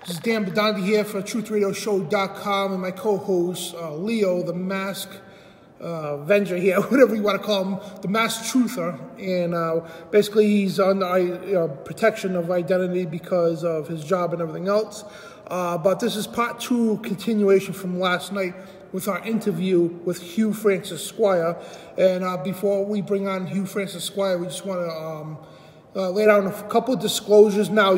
This is Dan Bidondi here for TruthRadioShow.com and my co-host, Leo, the Masked Avenger here, whatever you want to call him, the Masked Truther. And basically he's under protection of identity because of his job and everything else. But this is part two, continuation from last night with our interview with Hugh Frances Sqiure. And before we bring on Hugh Frances Sqiure, we just want to lay down a couple of disclosures. Now,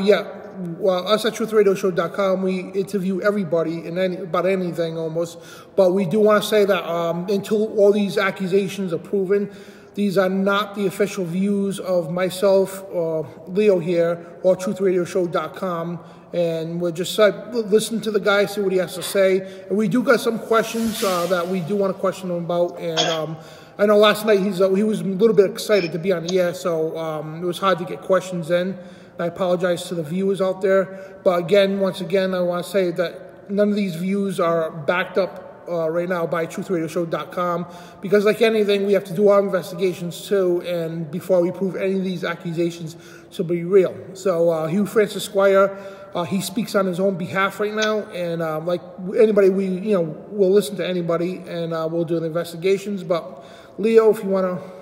us at TruthRadioShow.com, we interview everybody about anything almost, but we do want to say that until all these accusations are proven, these are not the official views of myself or Leo here or TruthRadioShow.com, and we're just listen to the guy, see what he has to say. And we do got some questions that we do want to question him about, and I know last night he was a little bit excited to be on the air, so it was hard to get questions in. I apologize to the viewers out there. But again, once again, I want to say that none of these views are backed up right now by TruthRadioShow.com, because like anything, we have to do our investigations too, and before we prove any of these accusations to be real. So Hugh Frances Sqiure, he speaks on his own behalf right now, and like anybody, we'll listen to anybody, and we'll do the investigations. But Leo, if you want to.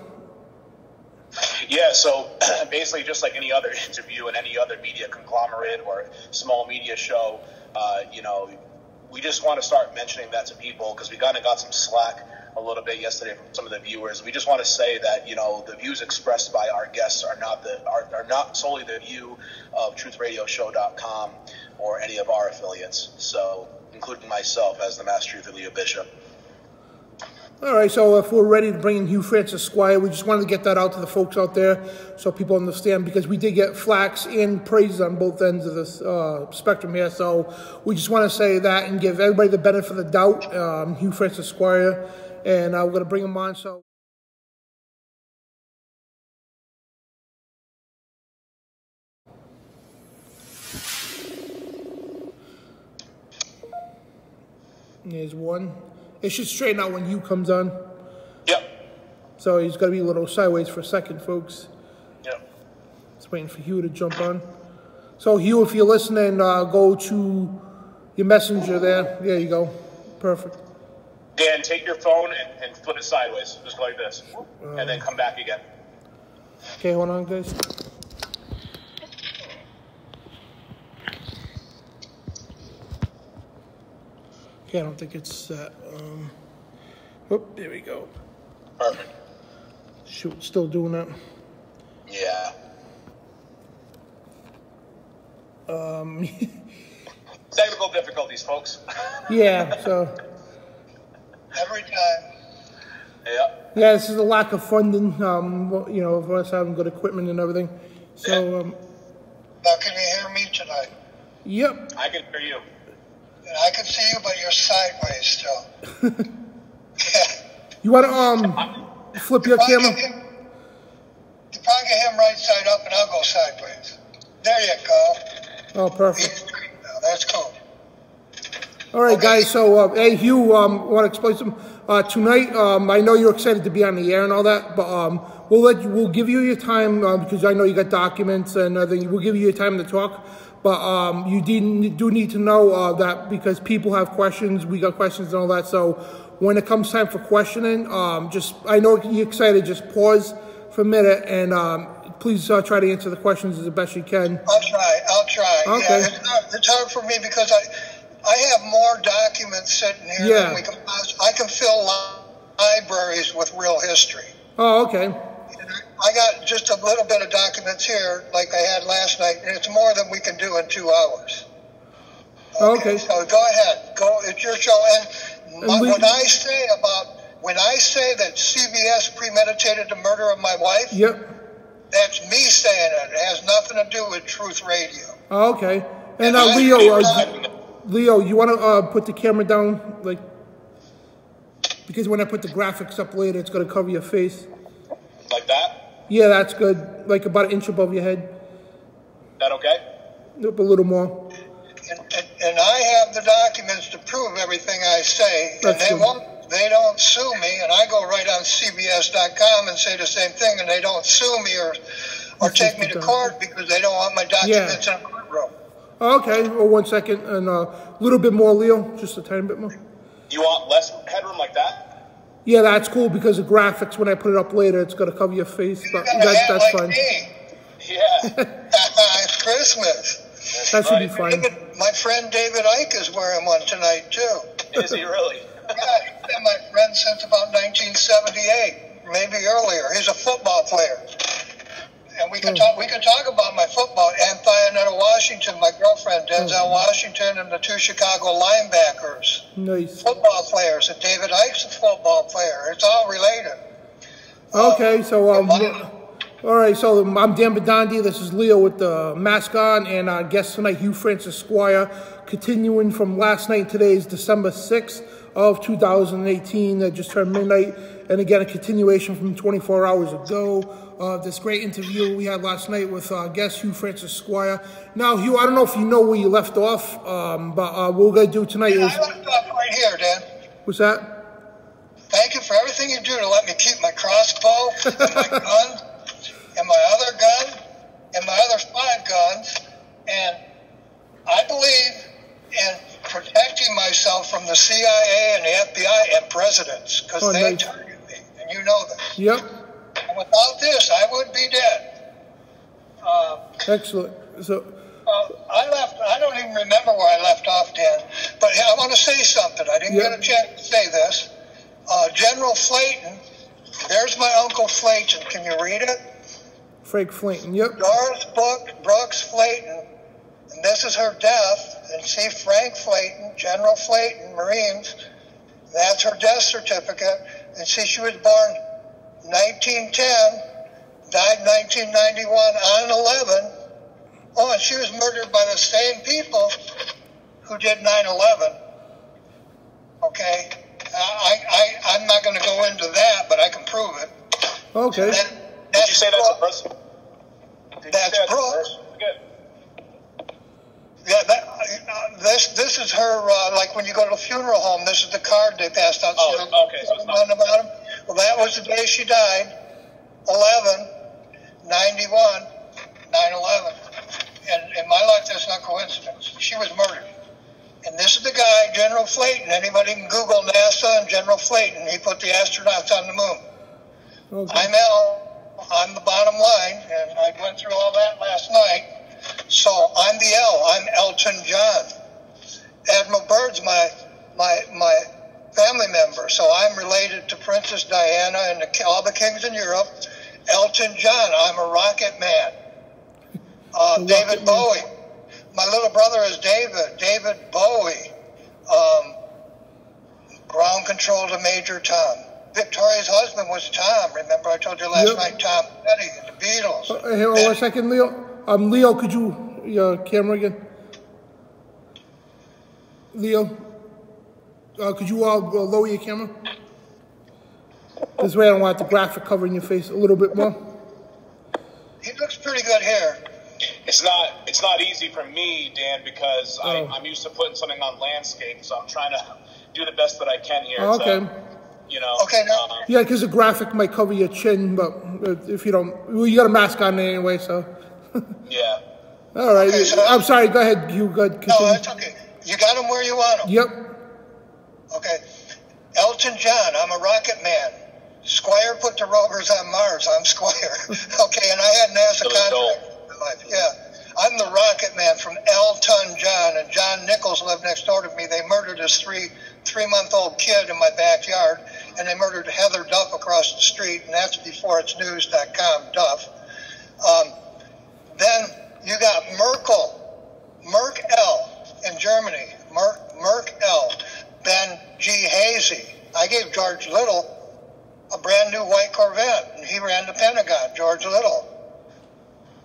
Yeah, so basically just like any other interview and any other media conglomerate or small media show, we just want to start mentioning that to people because we kind of got some slack a little bit yesterday from some of the viewers. We just want to say that, the views expressed by our guests are not solely the view of TruthRadioShow.com or any of our affiliates, so including myself as the Masked Truther, Leo Bishop. All right, so if we're ready to bring in Hugh Frances Sqiure, we just wanted to get that out to the folks out there so people understand, because we did get flaks and praise on both ends of this spectrum here. So we just want to say that and give everybody the benefit of the doubt, Hugh Frances Sqiure, and we're going to bring him on. So. There's one. It should straighten out when Hugh comes on. Yep. So he's got to be a little sideways for a second, folks. Yep. Just waiting for Hugh to jump on. So Hugh, if you're listening, go to your messenger there. There you go. Perfect. Dan, take your phone and flip it sideways, just like this, and then come back again. Okay, hold on, guys. Okay, I don't think it's that. There we go. Perfect. Shoot, still doing that. Yeah. Technical difficulties, folks. Yeah, so. Every time. Yeah. Yeah, this is a lack of funding, for us having good equipment and everything. So, Now, can you hear me tonight? Yep. I can hear you. I can see you, but you're sideways still. You want to flip your camera? You probably get him right side up, and I'll go sideways. There you go. Oh, perfect. He's straight now. That's cool. All right, guys. So, hey, Hugh, want to explain something? Tonight, I know you're excited to be on the air and all that, but we'll give you your time because I know you got documents and we'll give you your time to talk. But you do need to know that because people have questions, we got questions and all that. So when it comes time for questioning, I know you're excited. Just pause for a minute and please try to answer the questions as best you can. I'll try. Okay. Yeah, it's hard for me because I have more documents sitting here than we can. I can fill libraries with real history. Oh, okay. I got just a little bit of documents here, like I had last night, and it's more than we can do in 2 hours. Okay. So go ahead. It's your show. And when I say that CBS premeditated the murder of my wife, that's me saying it. It has nothing to do with Truth Radio. Oh, okay. And Leo, you want to put the camera down, because when I put the graphics up later, it's going to cover your face. Like that? Yeah, that's good. Like about an inch above your head. That okay? Up a little more. And I have the documents to prove everything I say. That's and they don't sue me, and I go right on CBS.com and say the same thing, and they don't sue me or take me to court because they don't want my documents in a courtroom. Okay, well, 1 second, and a little bit more, Leo, just a tiny bit more. You want less headroom like that? Yeah, that's cool because the graphics, when I put it up later, it's going to cover your face, but that's like fine. Me. Yeah. It's Christmas. That should be fine. My friend David Icke is wearing one tonight, too. Is he really? Yeah, he's been my friend since about 1978, maybe earlier. He's a football player. And we can talk about my football. Anthionetta Washington, my girlfriend, Denzel Washington, and the two Chicago linebackers. Nice. Football players. And David Icke's a football player. It's all related. Okay, so all right, so I'm Dan Bidondi. This is Leo with the mask on, and our guest tonight, Hugh Frances Sqiure, continuing from last night. Today is December 6th of 2018. That just turned midnight, and again, a continuation from 24 hours ago. This great interview we had last night with our guest, Hugh Frances Sqiure. Now, Hugh, I don't know if you know where you left off, but what we're going to do tonight is... I left off right here, Dan. What's that? Thank you for everything you do to let me keep my crossbow and my gun and my other gun and my other 5 guns. And I believe in protecting myself from the CIA and the FBI and presidents because they target me, and you know this. Yep. And without this, I would be dead. Excellent. So, I don't even remember where I left off, Dan. But I want to say something. I didn't get a chance to say this. General Flayton, there's my Uncle Flayton. Can you read it? Frank Flayton, yep. Doris Brooks Flayton, and this is her death. And see, Frank Flayton, General Flayton, Marines, that's her death certificate. And see, she was born 1910, died 1991 on 11. Oh, and she was murdered by the same people who did 9/11. Okay? I'm not going to go into that, but I can prove it. Okay. Did you say that's a person? That's Brooks. Yeah, this is her, like when you go to a funeral home, this is the card they passed out. Oh, okay, so it's not about him. Well, that was the day she died, 11/91, 9/11. And in my life, that's not coincidence. She was murdered. And this is the guy, General Flayton. Anybody can Google NASA and General Flayton. He put the astronauts on the moon. Okay. I'm L. I'm the bottom line, and I went through all that last night. So I'm the L. I'm Elton John. Admiral Byrd's my family member. So I'm related to Princess Diana and all the kings in Europe. Elton John. I'm a rocket man. David Bowie. My little brother is David Bowie. Ground control to Major Tom. Victoria's husband was Tom. Remember I told you last night, Tom Petty and the Beatles. Hey, hold on 1 second, Leo. Leo, could you, your camera again? Leo, could you lower your camera? This way I don't want the graphic covering your face a little bit more. He looks pretty good here. It's not easy for me, Dan, because I'm used to putting something on landscape, so I'm trying to do the best that I can here. Okay. So, you know. Okay. Yeah, because the graphic might cover your chin, but if you don't, well, you got a mask on anyway, so. Yeah. All right. Okay, so I'm sorry. Go ahead. You go ahead. Continue. No, it's okay. You got them where you want them. Yep. Okay. Elton John. I'm a rocket man. Sqiure put the rovers on Mars. I'm Sqiure. Okay, and I had NASA contract in my life. Yeah. I'm the rocket man from Elton John, and John Nichols lived next door to me. They murdered his three-month-old kid in my backyard, and they murdered Heather Duff across the street, and that's before it's news.com, Duff. Then you got Merkel in Germany, Merkel, Ben G. Hazy. I gave George Little a brand new white Corvette, and he ran the Pentagon, George Little.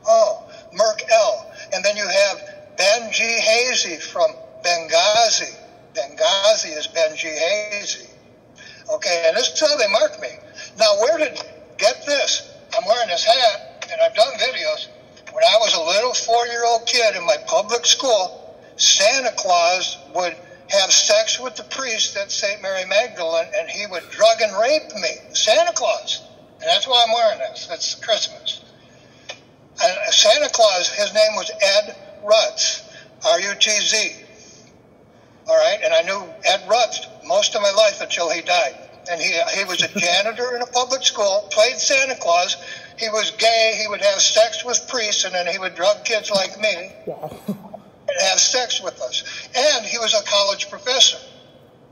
Oh, Merkel. And then you have Ben G. Hazy from Benghazi. Benghazi is Ben G. Hazy. Okay, and this is how they marked me. Now, get this, I'm wearing this hat, and I've done videos. When I was a little 4-year-old kid in my public school, Santa Claus would have sex with the priest at St. Mary Magdalene, and he would drug and rape me. Santa Claus. And that's why I'm wearing this. It's Christmas. And Santa Claus, his name was Ed Rutz. R-U-T-Z. All right, and I knew Ed Rutz most of my life until he died. And he was a janitor in a public school, played Santa Claus. He was gay. He would have sex with priests, and then he would drug kids like me and have sex with us. And he was a college professor.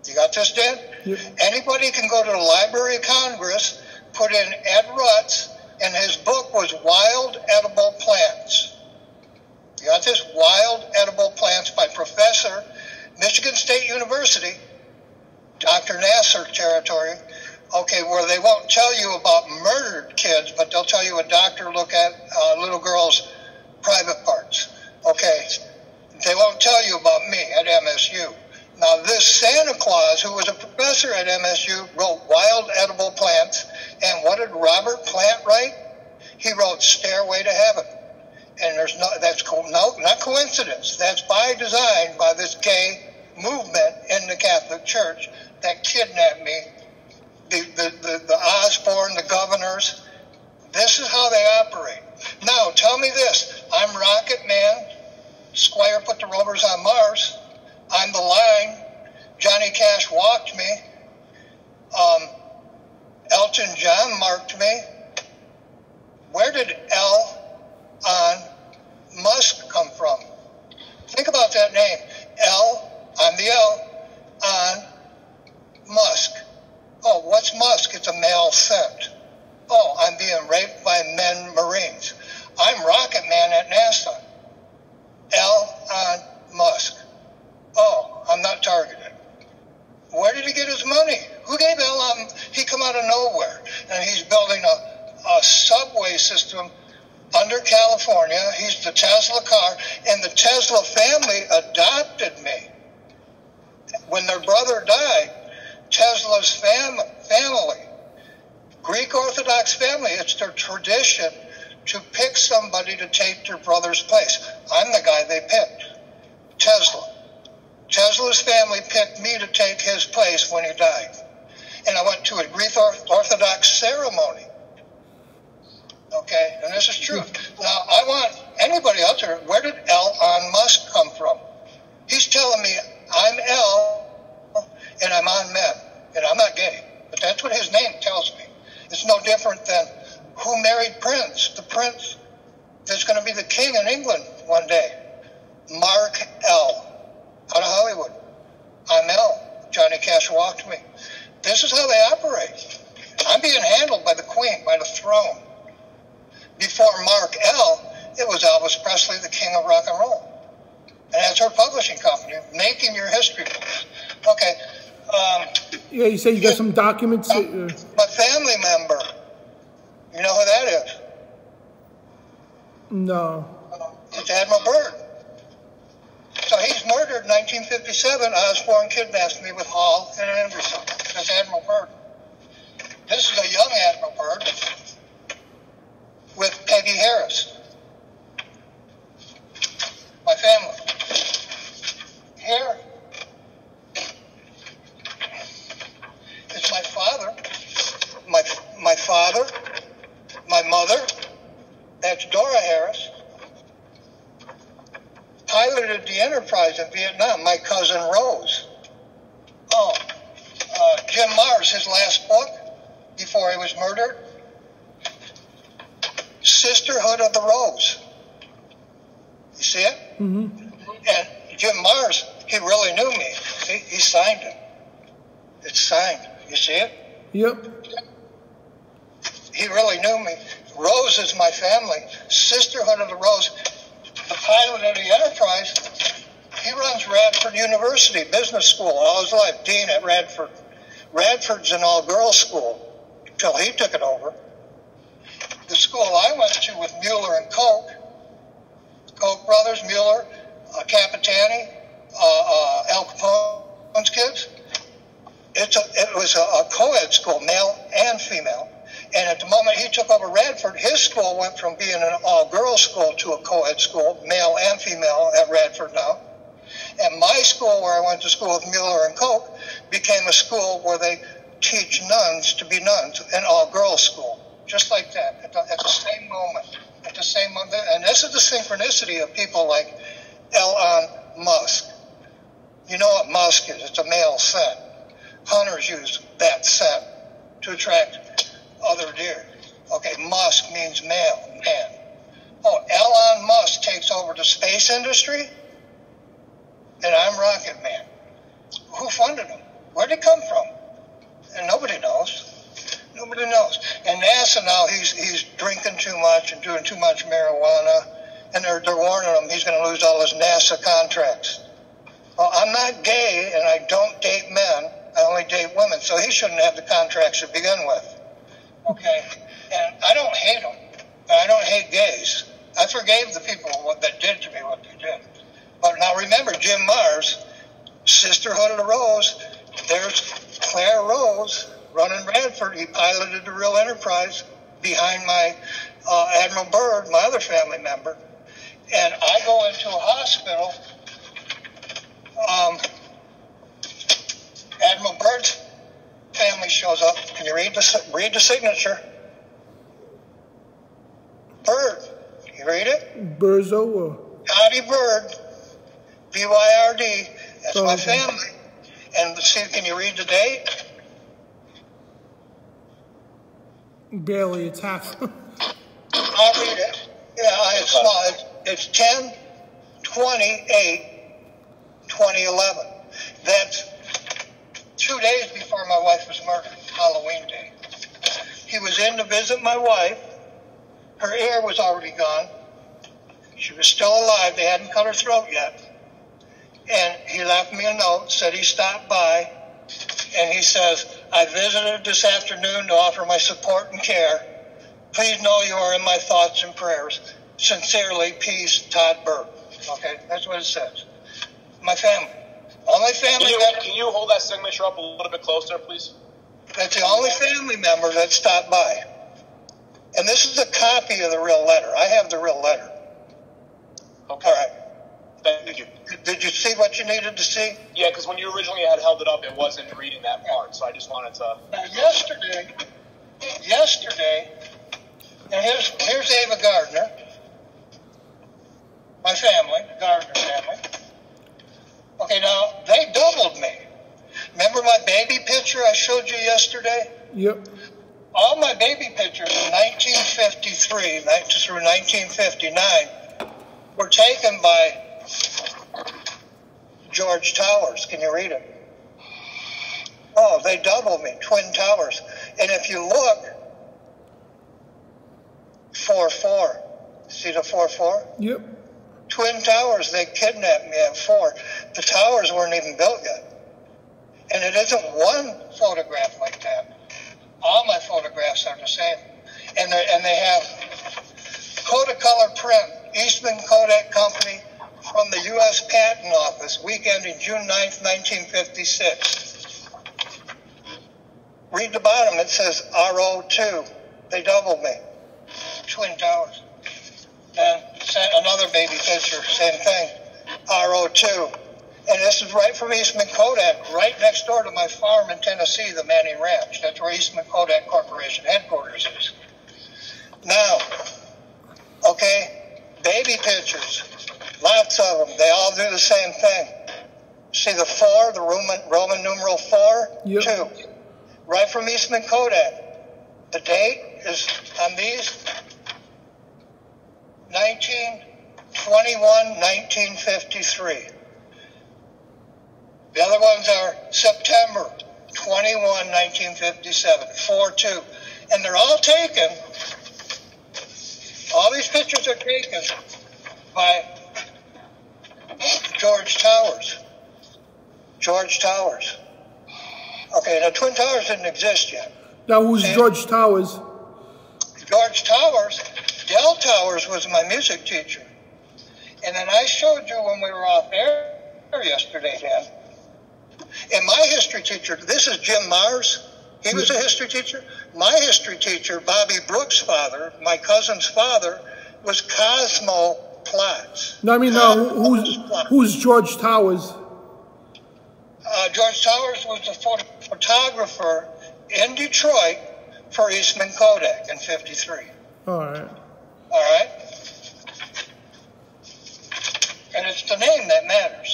You got this, Dan? Yep. Anybody can go to the Library of Congress, put in Ed Rutz, and his book was Wild Edible Plants. You got this? Wild Edible Plants by Professor, Michigan State University, Dr. Nasser territory, okay, where they won't tell you about murdered kids, but they'll tell you a doctor look at little girls' private parts. Okay, they won't tell you about me at MSU. Now, this Santa Claus, who was a professor at MSU, wrote Wild Edible Plants, and what did Robert Plant write? He wrote Stairway to Heaven. And that's not coincidence. That's by design by this gay movement in the Catholic Church that kidnapped me. The Osborne, the governors. This is how they operate. Now, tell me this. I'm Rocket Man. Sqiure put the rovers on Mars. I'm the Line. Johnny Cash walked me. Elton John marked me. Where did L on Musk come from? Think about that name. I'm the L on Musk. Oh, what's Musk? It's a male scent. Oh, I'm being raped by men Marines. I'm Rocket Man at NASA. L on Musk. Oh, I'm not targeted. Where did he get his money? Who gave L on? He come out of nowhere, and he's building a subway system under California. He's the Tesla car, and the Tesla family adopted me. When their brother died, Tesla's family, Greek Orthodox family, it's their tradition to pick somebody to take their brother's place. I'm the guy they picked, Tesla. Tesla's family picked me to take his place when he died. And I went to a Greek Orthodox ceremony. Okay, and this is true. Now, I want anybody out there, where did Elon Musk come from? He's telling me I'm L and I'm on men, and I'm not gay. But that's what his name tells me. It's no different than who married Prince, the prince that's going to be the king in England one day. Mark L. out of Hollywood. I'm L. Johnny Cash walked me. This is how they operate. I'm being handled by the Queen, by the throne. Before Mark L., it was Elvis Presley, the king of rock and roll. And that's her publishing company, making your history books. Okay. Yeah, you say you got some documents. My family member. You know who that is? No. It's Admiral Byrd. So he's murdered in 1957. Osborne kidnapped me with Hall and Anderson. That's Admiral Byrd. This is a young Admiral Byrd with Peggy Harris. My family. Here is my father, my father, my mother. That's Dora Harris. Piloted the Enterprise in Vietnam, my cousin Rose. Oh, Jim Mars, his last book before he was murdered, Sisterhood of the Rose. You see it? Mm-hmm. And Jim Mars, he really knew me. He signed it. It's signed. You see it? Yep. He really knew me. Rose is my family. Sisterhood of the Rose. The pilot of the Enterprise, he runs Radford University Business School all his life, dean at Radford. Radford's an all-girls school until he took it over. The school I went to with Mueller and Koch brothers, Mueller, Capitani, Al Capone's kids, it was a co-ed school, male and female. And at the moment he took over Radford, his school went from being an all-girls school to a co-ed school, male and female at Radford now. And my school, where I went to school with Mueller and Koch, became a school where they teach nuns to be nuns, an all-girls school. Just like that, at the same moment. At the same moment. And this is the synchronicity of people like Elon musk. You know what musk is? It's a male scent. Hunters use that scent to attract other deer. Okay, musk means male, man. Oh, Elon Musk takes over the space industry, and I'm Rocket Man. Who funded him? Where'd it come from? And nobody knows. Nobody knows. And NASA now, he's drinking too much and doing too much marijuana, and they're warning him he's going to lose all his NASA contracts. Well, I'm not gay, and I don't date men. I only date women, so he shouldn't have the contracts to begin with. Okay? And I don't hate them. I don't hate gays. I forgave the people that did to me what they did. But now remember, Jim Mars, Sisterhood of the Rose, there's Claire Rose running Radford. He piloted the Real Enterprise behind my Admiral Byrd, my other family member. And I go into a hospital. Admiral Byrd's family shows up. Can you read the signature? Byrd. You read it? Burzo or? Cotty Byrd. B-Y-R-D. That's my family. And see, can you read the date? Barely, it's half. I'll read it. Yeah, it's small. It's 10/28/2011. That's 2 days before my wife was murdered, Halloween Day. He was in to visit my wife. Her ear was already gone. She was still alive. They hadn't cut her throat yet. And he left me a note, said he stopped by, and he says, I visited this afternoon to offer my support and care. Please know you are in my thoughts and prayers. Sincerely, peace, Todd Byrd. Okay, that's what it says. My family. Only family member. Can you hold that signature up a little bit closer, please? That's the only family member that stopped by. And this is a copy of the real letter. I have the real letter. Okay. All right. Thank you. Did you see what you needed to see? Yeah, because when you originally had held it up, it wasn't reading that part, so I just wanted to... Now, yesterday, and here's Ava Gardner, my family, the Gardner family. Okay, now, they doubled me. Remember my baby picture I showed you yesterday? Yep. All my baby pictures in 1953 through 1959 were taken by George Towers. Can you read it? Oh, they doubled me, Twin Towers. And if you look, 4-4. See the 4-4? Yep. Twin Towers, they kidnapped me at 4. The towers weren't even built yet. And it isn't one photograph like that. All my photographs are the same. And they have Kodacolor print, Eastman Kodak Company, from the U.S. Patent Office, week ending June 9th, 1956. Read the bottom. It says RO2. They doubled me. Twin Towers. And another baby picture, same thing. RO2. And this is right from Eastman Kodak, right next door to my farm in Tennessee, the Manning Ranch. That's where Eastman Kodak Corporation headquarters is. Now, okay, baby pictures. Lots of them. They all do the same thing. See the 4, the Roman numeral 4? Yep. 2. Right from Eastman Kodak. The date is on these 19/21/1953. The other ones are September 21, 1957, 4-2. And they're all taken, all these pictures are taken by George Towers. George Towers. Okay, now Twin Towers didn't exist yet. Now who's George Towers? George Towers, Del Towers was my music teacher. And then I showed you when we were off air yesterday, Dan. And my history teacher, this is Jim Mars. He was a history teacher. My history teacher, Bobby Brooks' father, my cousin's father, was Cosmo Platts. No, I mean, who's George Towers? George Towers was a photographer in Detroit for Eastman Kodak in 53. All right. All right? And it's the name that matters.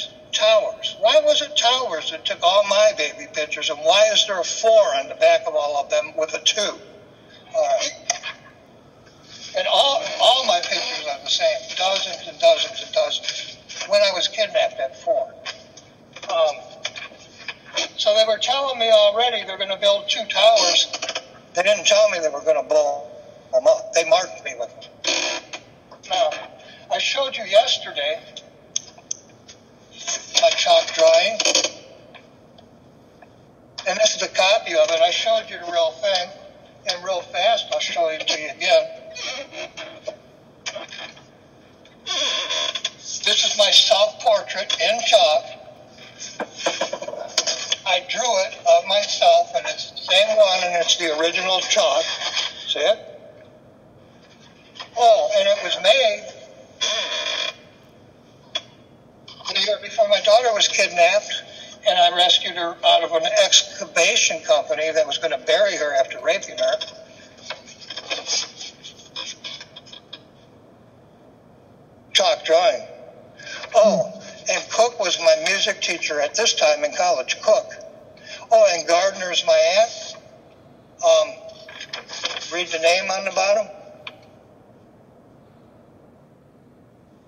pictures, and why is there a 4 on the back of all of them with a 2? All right. And all my pictures are the same, dozens and dozens and dozens. When I was kidnapped at 4. So they were telling me already they're going to build 2 towers. They didn't tell me they were going to blow them up. They marked me with them. Now, I showed you yesterday my chalk drawing. And this is a copy of it. I showed you the real thing. And real fast, I'll show it to you again. This is my self-portrait in chalk. I drew it of myself, and it's the same one, and it's the original chalk. See it? Oh, and it was made the year before my daughter was kidnapped, and I rescued her out of an excavation company that was going to bury her after raping her. Chalk drawing. Oh, and Cook was my music teacher at this time in college, Cook. Oh, and Gardner's my aunt. Read the name on the bottom.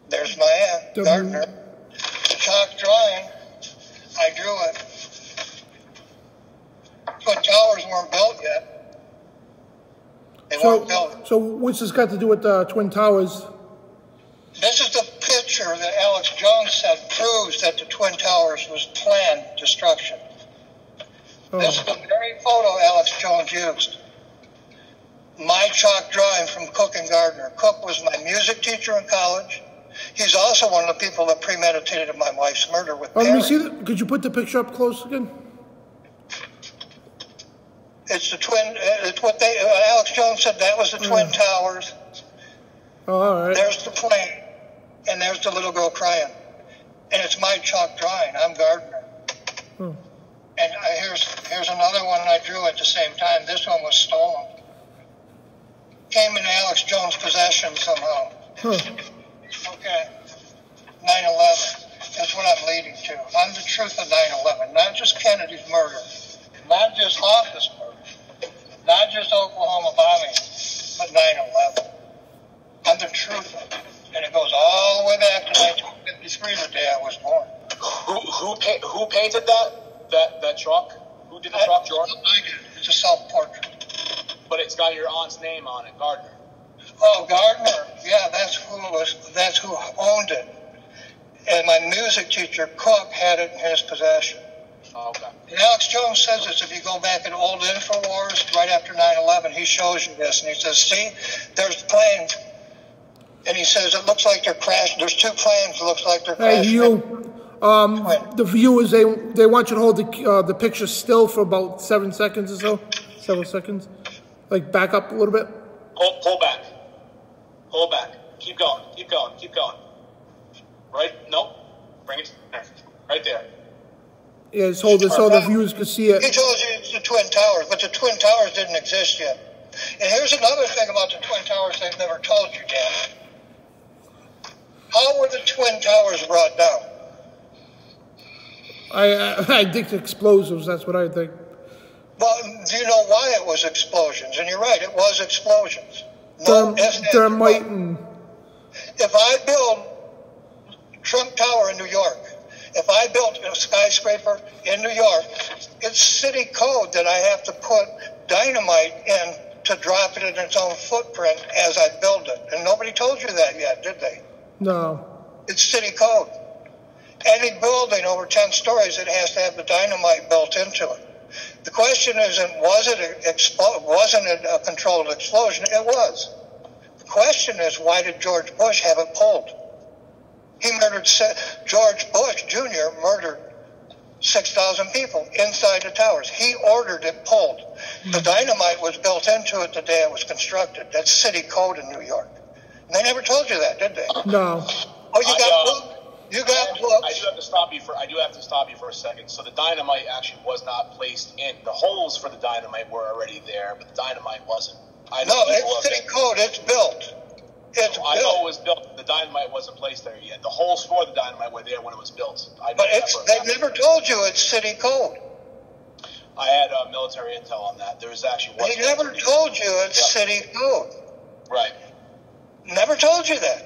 There's my aunt, Gardner. Chalk drawing. I drew it. Twin Towers weren't built yet. They weren't built. So what's this got to do with the Twin Towers? This is the picture that Alex Jones said proves that the Twin Towers was planned destruction. Oh. This is the very photo Alex Jones used. My chalk drawing from Cook and Gardner. Cook was my music teacher in college. He's also one of the people that premeditated my wife's murder with let me see that. Could you put the picture up close again? It's the twin. It's what they. Alex Jones said that was the Twin Towers. Oh, all right. There's the plane, and there's the little girl crying, and it's my chalk drawing. I'm Gardner. Hmm. And here's another one I drew at the same time. This one was stolen. Came in Alex Jones' possession somehow. Huh. Okay. 9/11. That's what I'm leading to. I'm the truth of 9/11. Not just Kennedy's murder. Not just Hoffa's murder. Not just Oklahoma bombing. But 9/11. I'm the truth of it. And it goes all the way back to 1953, the day I was born. Who painted that chalk? Who did the chalk drawing? I did. It's a self-portrait. But it's got your aunt's name on it, Gardner. Oh, Gardner. Yeah, that's who owned it. And my music teacher, Cook, had it in his possession. Oh, okay. And Alex Jones says this. If you go back in old InfoWars, right after 9/11, he shows you this. And he says, see, there's planes. And he says, it looks like they're crashed. There's 2 planes. It looks like they're crashed. Hey, Hugh, the viewers, they want you to hold the picture still for about 7 seconds or so. 7 seconds. Like, back up a little bit. Pull back. Hold back. Keep going. Keep going. Keep going. Right? Nope. Bring it there. Right there. Yeah, just hold it so the viewers can see it. He told you it's the Twin Towers, but the Twin Towers didn't exist yet. And here's another thing about the Twin Towers they've never told you, Dan. How were the Twin Towers brought down? I think explosives, that's what I think. Well, do you know why it was explosions? And you're right, it was explosions. No, thermite and... If I build Trump Tower in New York, if I built a skyscraper in New York, it's city code that I have to put dynamite in to drop it in its own footprint as I build it. And nobody told you that yet, did they? No. It's city code. Any building over 10 stories, it has to have the dynamite built into it. The question isn't, wasn't it a controlled explosion? It was. The question is, why did George Bush have it pulled? George Bush Jr. murdered 6,000 people inside the towers. He ordered it pulled. The dynamite was built into it the day it was constructed. That's city code in New York. And they never told you that, did they? No. Oh, you got books? You got books? I do have to stop you for a second. So the dynamite actually was not placed in. The holes for the dynamite were already there, but the dynamite wasn't. No, it's city code. It's built. I know it was built. The dynamite wasn't placed there yet. The holes for the dynamite were there when it was built. But they never told you it's city code. I had military intel on that. There was actually one. He never told you it's city code. Right. Never told you that.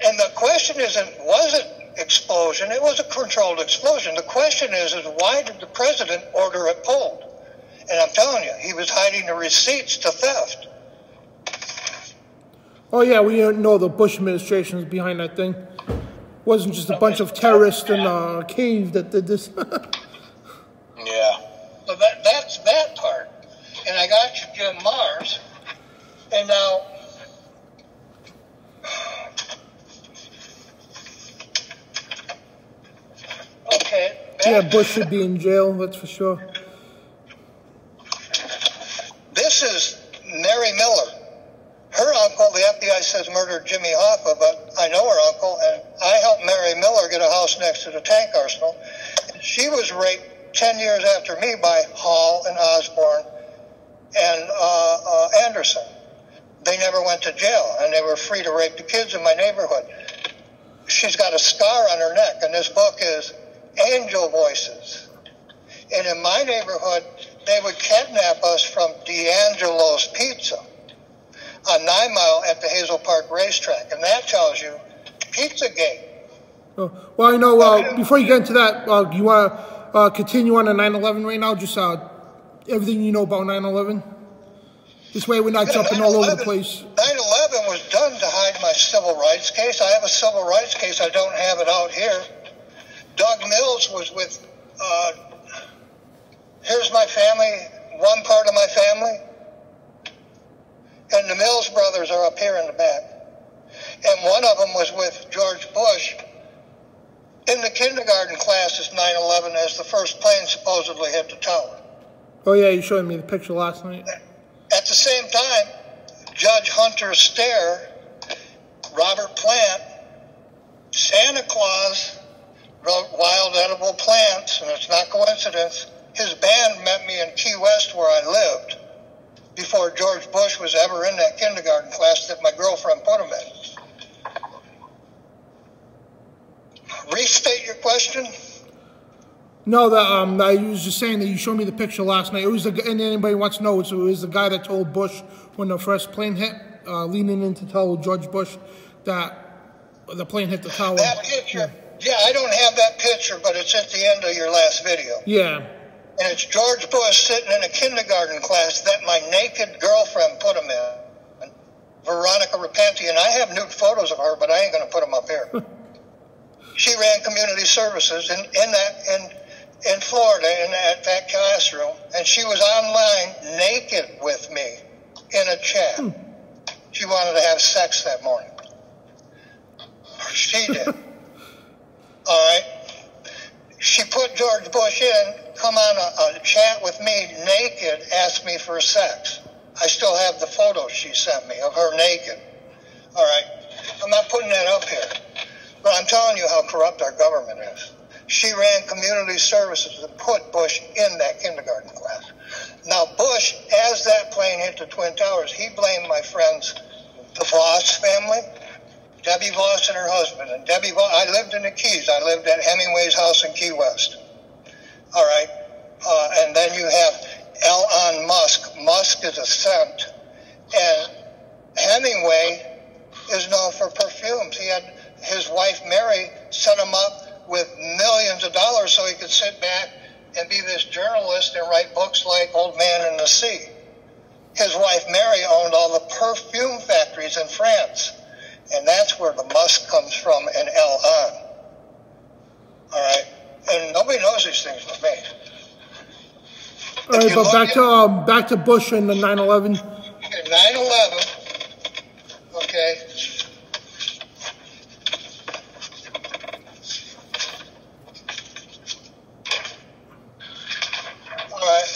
And the question isn't, was it explosion? It was a controlled explosion. The question is why did the president order it pulled? And I'm telling you, he was hiding the receipts to theft. Oh, yeah, we know the Bush administration is behind that thing. It wasn't just a bunch of terrorists in a cave that did this. Yeah. So that's that part. And I got you Jim Mars. And now, okay. Yeah, Bush should be in jail, that's for sure. This is Mary Miller. Her uncle, the FBI says, murdered Jimmy Hoffa, but I know her uncle, and I helped Mary Miller get a house next to the tank arsenal. And she was raped 10 years after me by Hall and Osborne and Anderson. They never went to jail, and they were free to rape the kids in my neighborhood. She's got a scar on her neck, and this book is Angel Voices. And in my neighborhood, they would kidnap us from D'Angelo's Pizza on 9 Mile at the Hazel Park racetrack. And that tells you Pizzagate. Oh, well, I know, before you get into that, you want to continue on the 9/11 right now? Just everything you know about 9/11? This way we're not jumping all over the place. 9/11 was done to hide my civil rights case. I have a civil rights case. I don't have it out here. Doug Mills was with, here's my family, one part of my family. And the Mills brothers are up here in the back. And one of them was with George Bush in the kindergarten classes 9/11 as the first plane supposedly hit the tower. Oh, yeah, you showed me the picture last night. At the same time, Judge Hunter Stare, Robert Plant, Santa Claus wrote Wild Edible Plants, and it's not coincidence. His band met me in Key West where I lived before George Bush was ever in that kindergarten class that my girlfriend put him in. Restate your question. No, I was just saying that you showed me the picture last night. It was and anybody wants to know, it was the guy that told Bush when the first plane hit, leaning in to tell George Bush that the plane hit the tower. That picture, yeah, I don't have that picture, but it's at the end of your last video. Yeah. And it's George Bush sitting in a kindergarten class that my naked girlfriend put him in, Veronica Repenti, and I have nude photos of her, but I ain't going to put them up here. She ran community services in Florida in that classroom, and she was online naked with me in a chat. She wanted to have sex that morning. She did. All right. She put George Bush in, come on a chat with me naked, asked me for sex. I still have the photos she sent me of her naked. All right. I'm not putting that up here, but I'm telling you how corrupt our government is. She ran community services and put Bush in that kindergarten class. Now, Bush, as that plane hit the Twin Towers, he blamed my friends, the Voss family, Debbie Voss and her husband. And Debbie Voss, I lived in the Keys. I lived at Hemingway's house in Key West. All right. And then you have Elon Musk. Musk is a saint. And Hemingway is known for perfumes. He had his wife, Mary, set him up with millions of dollars so he could sit back and be this journalist and write books like Old Man in the Sea. His wife, Mary, owned all the perfume factories in France. And that's where the Musk comes from and Elon. All right? And nobody knows these things but me. All right, but back to Bush and the 9/11. 9/11, okay. All right.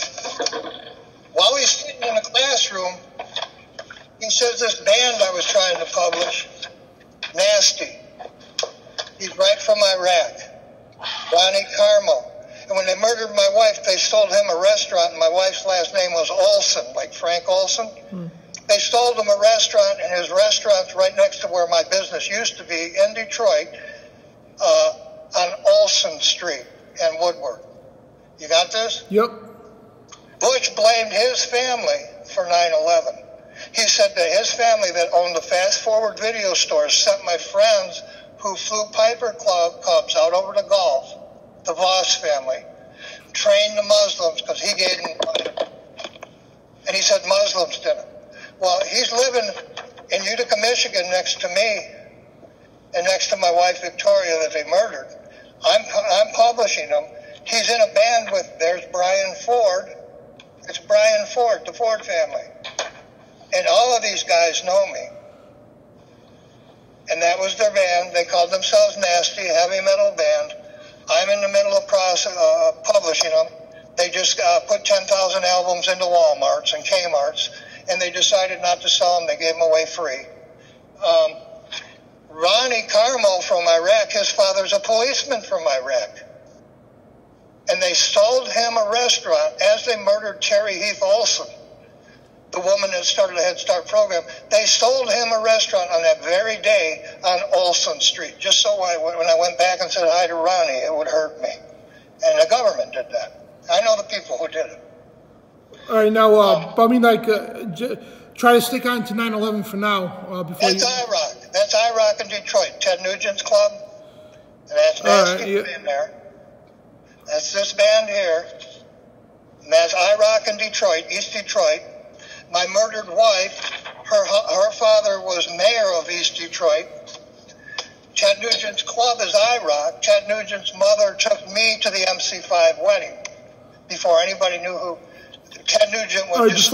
While he's sitting in the classroom, he says this band I was trying to publish, Nasty. He's right from Iraq. Ronnie Carmo. And when they murdered my wife, they sold him a restaurant, and my wife's last name was Olson, like Frank Olson. They sold him a restaurant, and his restaurant's right next to where my business used to be in Detroit, on Olson Street and Woodward. You got this? Yep. Bush blamed his family for 9/11. He said that his family that owned the Fast Forward video stores sent my friends who flew Piper Cubs out over the Gulf, the Voss family, trained the Muslims because he gave them money. And he said Muslims did it. Well, he's living in Utica, Michigan next to me and next to my wife, Victoria, that they murdered. I'm publishing him. He's in a band with, there's Brian Ford. It's Brian Ford, the Ford family. And all of these guys know me. And that was their band. They called themselves Nasty, heavy metal band. I'm in the middle of publishing them. They just put 10,000 albums into Walmarts and Kmart's, and they decided not to sell them. They gave them away free. Ronnie Carmo from Iraq, his father's a policeman from Iraq. And they sold him a restaurant as they murdered Terry Heath Olson, the woman that started the Head Start program. They sold him a restaurant on that very day on Olson Street, just so when I went back and said hi to Ronnie, it would hurt me. And the government did that. I know the people who did it. All right, now, I mean, like, try to stick on to 9/11 for now. Before that's IROC. That's IROC in Detroit. Ted Nugent's club. And that's Nasty in there. That's this band here. And that's IROC in Detroit, East Detroit. My murdered wife, her father was mayor of East Detroit. Ted Nugent's club is IROC. Ted Nugent's mother took me to the MC5 wedding before anybody knew who Ted Nugent was.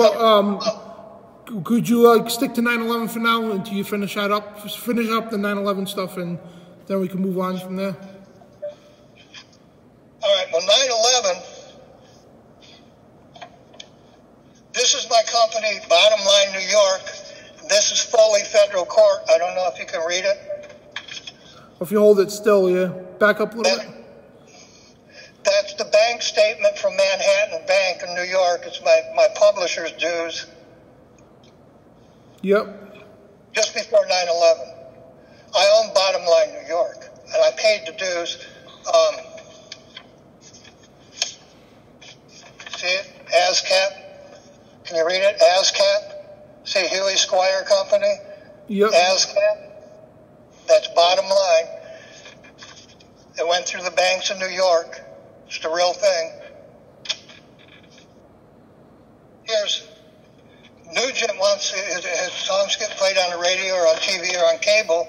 Could you stick to 9/11 for now until you finish that up? Just finish up the 9/11 stuff, and then we can move on from there. All right. Well, 9/11. This is my company, Bottom Line New York. This is Foley Federal Court. I don't know if you can read it. If you hold it still, yeah. Back up a little bit. That's the bank statement from Manhattan Bank in New York. It's my publisher's dues. Yep. Just before 9/11. I own Bottom Line New York, and I paid the dues. See it? ASCAP. Can you read it? ASCAP. See Huey Sqiure Company? Yep. ASCAP. That's Bottom Line. It went through the banks in New York. It's the real thing. Here's Nugent wants his songs get played on the radio or on TV or on cable.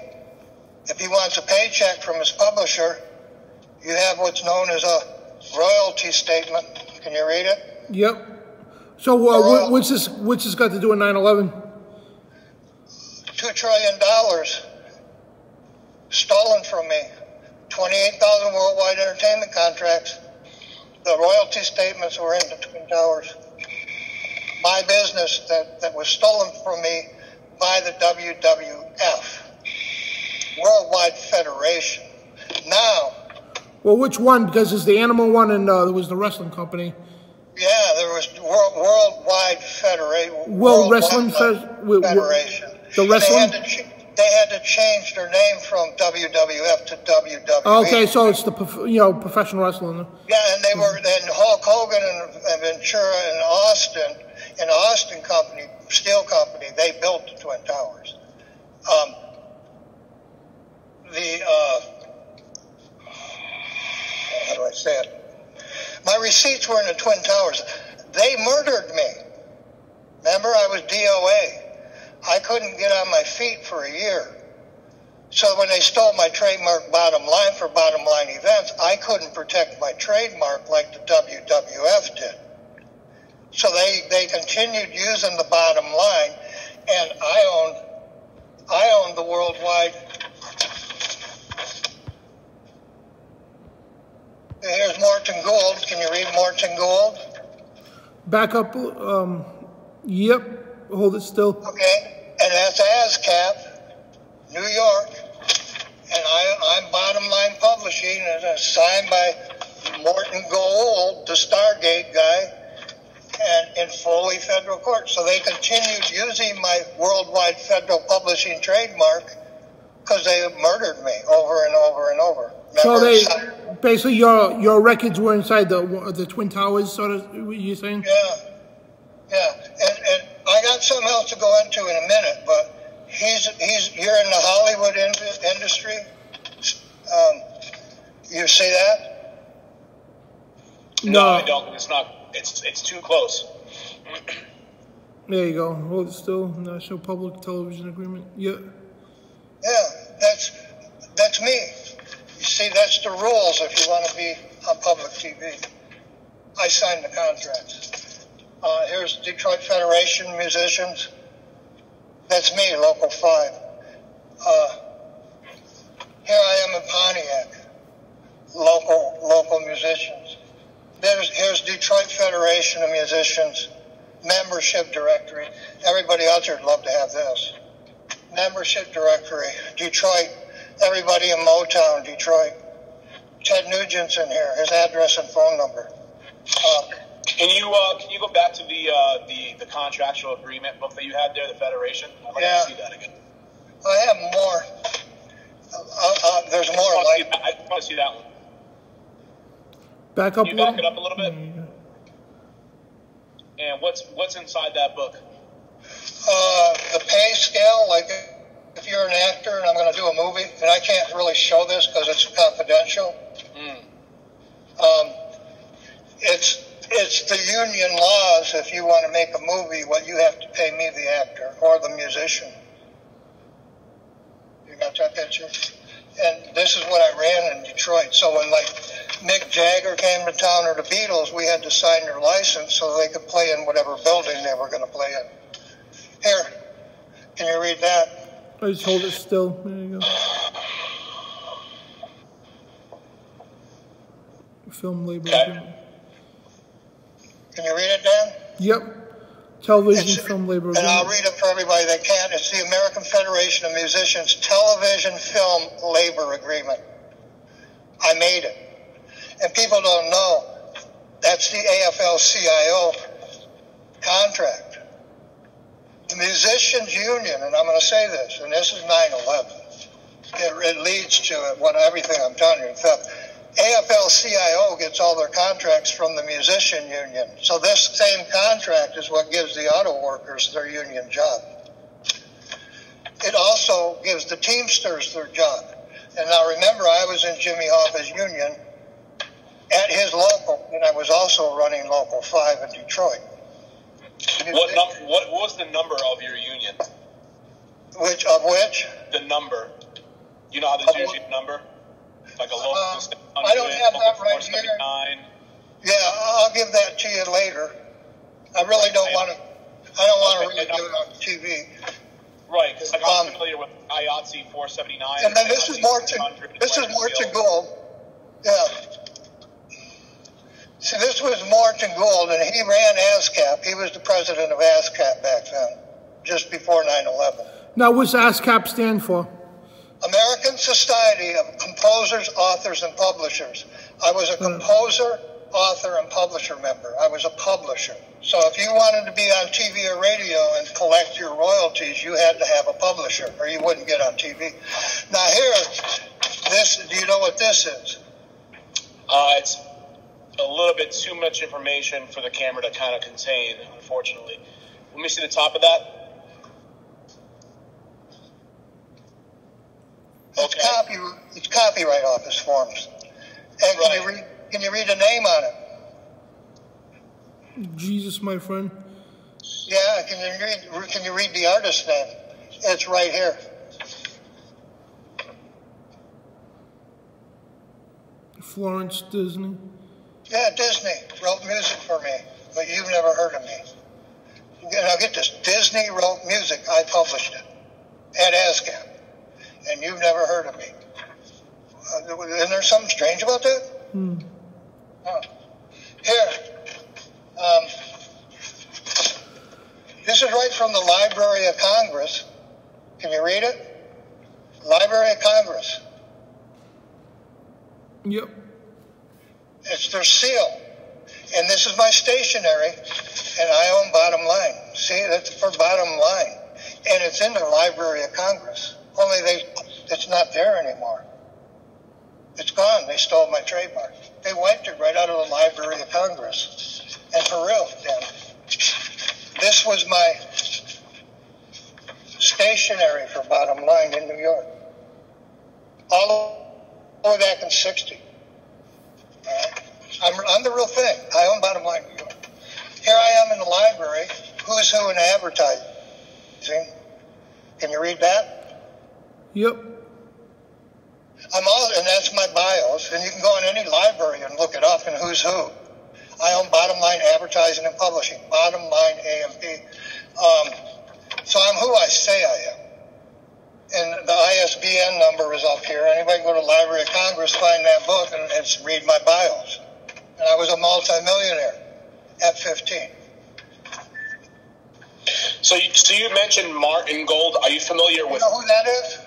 If he wants a paycheck from his publisher, you have what's known as a royalty statement. Can you read it? Yep. So what's this got to do with 9/11? $2 trillion stolen from me. 28,000 worldwide entertainment contracts. The royalty statements were in the Twin Towers. My business that was stolen from me by the WWF, Worldwide Federation. Now. Well, which one? Because there's the animal one and there was the wrestling company. Yeah, there was Worldwide Federation. World Wrestling Federation. The wrestling? They had to change their name from WWF to WWE. Okay, so it's the professional wrestling. Yeah, and they were then Hulk Hogan and Ventura and Austin Company, Steel Company. They built the Twin Towers. How do I say it? My receipts were in the Twin Towers. They murdered me. Remember, I was DOA. I couldn't get on my feet for a year. So when they stole my trademark Bottom Line for Bottom Line events, I couldn't protect my trademark like the WWF did. So they continued using the Bottom Line, and I owned the worldwide. Here's Morton Gould. Can you read Morton Gould? Back up. Yep. Hold it still. Okay. And that's ASCAP, New York. And I'm Bottom Line Publishing, and it's signed by Morton Gould, the Stargate guy, and in Foley Federal Court. So they continued using my Worldwide Federal Publishing trademark because they murdered me over and over and over. Remember, basically your records were inside the Twin Towers, sort of, what you're saying? Yeah. And I got something else to go into in a minute, but you're in the Hollywood industry. You see that? No, I don't. It's not. It's too close. There you go. Hold it still. National Public Television Agreement. Yeah. Yeah, that's me. You see, that's the rules if you want to be on public TV. I signed the contracts. Here's Detroit Federation Musicians. That's me, Local 5. Here I am in Pontiac, local musicians. Here's Detroit Federation of Musicians, membership directory. Everybody out there would love to have this. Membership directory, Detroit, everybody in Motown, Detroit. Ted Nugent's in here, his address and phone number. Can you go back to the contractual agreement book that you had there, the Federation? I'd like to see that again. I have more. There's more. I want to see that one. Back up. Can you back it up a little bit? And what's inside that book? The pay scale, like if you're an actor and I'm going to do a movie, and I can't really show this because it's confidential. It's the union laws. If you want to make a movie, what you have to pay me, the actor or the musician. You got that picture? And this is what I ran in Detroit. So when like Mick Jagger came to town or the Beatles, we had to sign their license so they could play in whatever building they were going to play in. Here, can you read that? I just hold it still. There you go. Film labor. Okay. Can you read it, Dan? Yep. Television film labor. And I'll read it for everybody that can. It's the American Federation of Musicians Television Film Labor Agreement. I made it. And people don't know that's the AFL-CIO contract. The Musicians Union, and I'm going to say this, and this is 9/11. It leads to it, everything I'm telling you. AFL-CIO gets all their contracts from the Musician Union. So this same contract is what gives the auto workers their union job. It also gives the Teamsters their job. And now remember, I was in Jimmy Hoffa's union at his local, and I was also running Local 5 in Detroit. What was the number of your union? Which? The number. You know how there's usually a number? Like a local I don't have that right here. Yeah, I'll give that to you later. I really don't want to. I don't want to really do it on TV. Right, because I'm familiar with IATSE 479. And then this is more to Gould. Yeah. See, this was Morton Gould, and he ran ASCAP. He was the president of ASCAP back then, just before 9/11. Now, what's ASCAP stand for? American Society of Composers, Authors, and Publishers. I was a composer, author, and publisher member. I was a publisher. So if you wanted to be on TV or radio and collect your royalties, you had to have a publisher, or you wouldn't get on TV. Now here, do you know what this is? It's a little bit too much information for the camera to kind of contain, unfortunately. Let me see the top of that. It's copyright office forms. And can you read the name on it? Jesus, my friend. Yeah, can you read the artist's name? It's right here. Florence Disney. Yeah, Disney wrote music for me, but you've never heard of me. Now get this, Disney wrote music, I published it at ASCAP, and you've never heard of me. Isn't there something strange about that? Here, this is right from the Library of Congress. Can you read it? Library of Congress. Yep. It's their seal. And this is my stationery, and I own Bottom Line. See, that's for Bottom Line. And it's in the Library of Congress. Only it's not there anymore. It's It's gone. They stole my trademark. They wiped it right out of the Library of Congress. And for real, Dan, this was my stationery for Bottom Line in New York. All the way back in 60. I'm the real thing. I own Bottom Line New York. Here I am in the library. Who's who in advertising? Can you read that? Yep. And that's my bios. And you can go in any library and look it up and who's who. I own Bottom Line Advertising and Publishing. Bottom Line AMP. So I'm who I say I am. And the ISBN number is up here. Anybody can go to the Library of Congress, find that book, and read my bios. And I was a multimillionaire at 15. So you mentioned Martin Gold. Are you familiar with... You know who that is?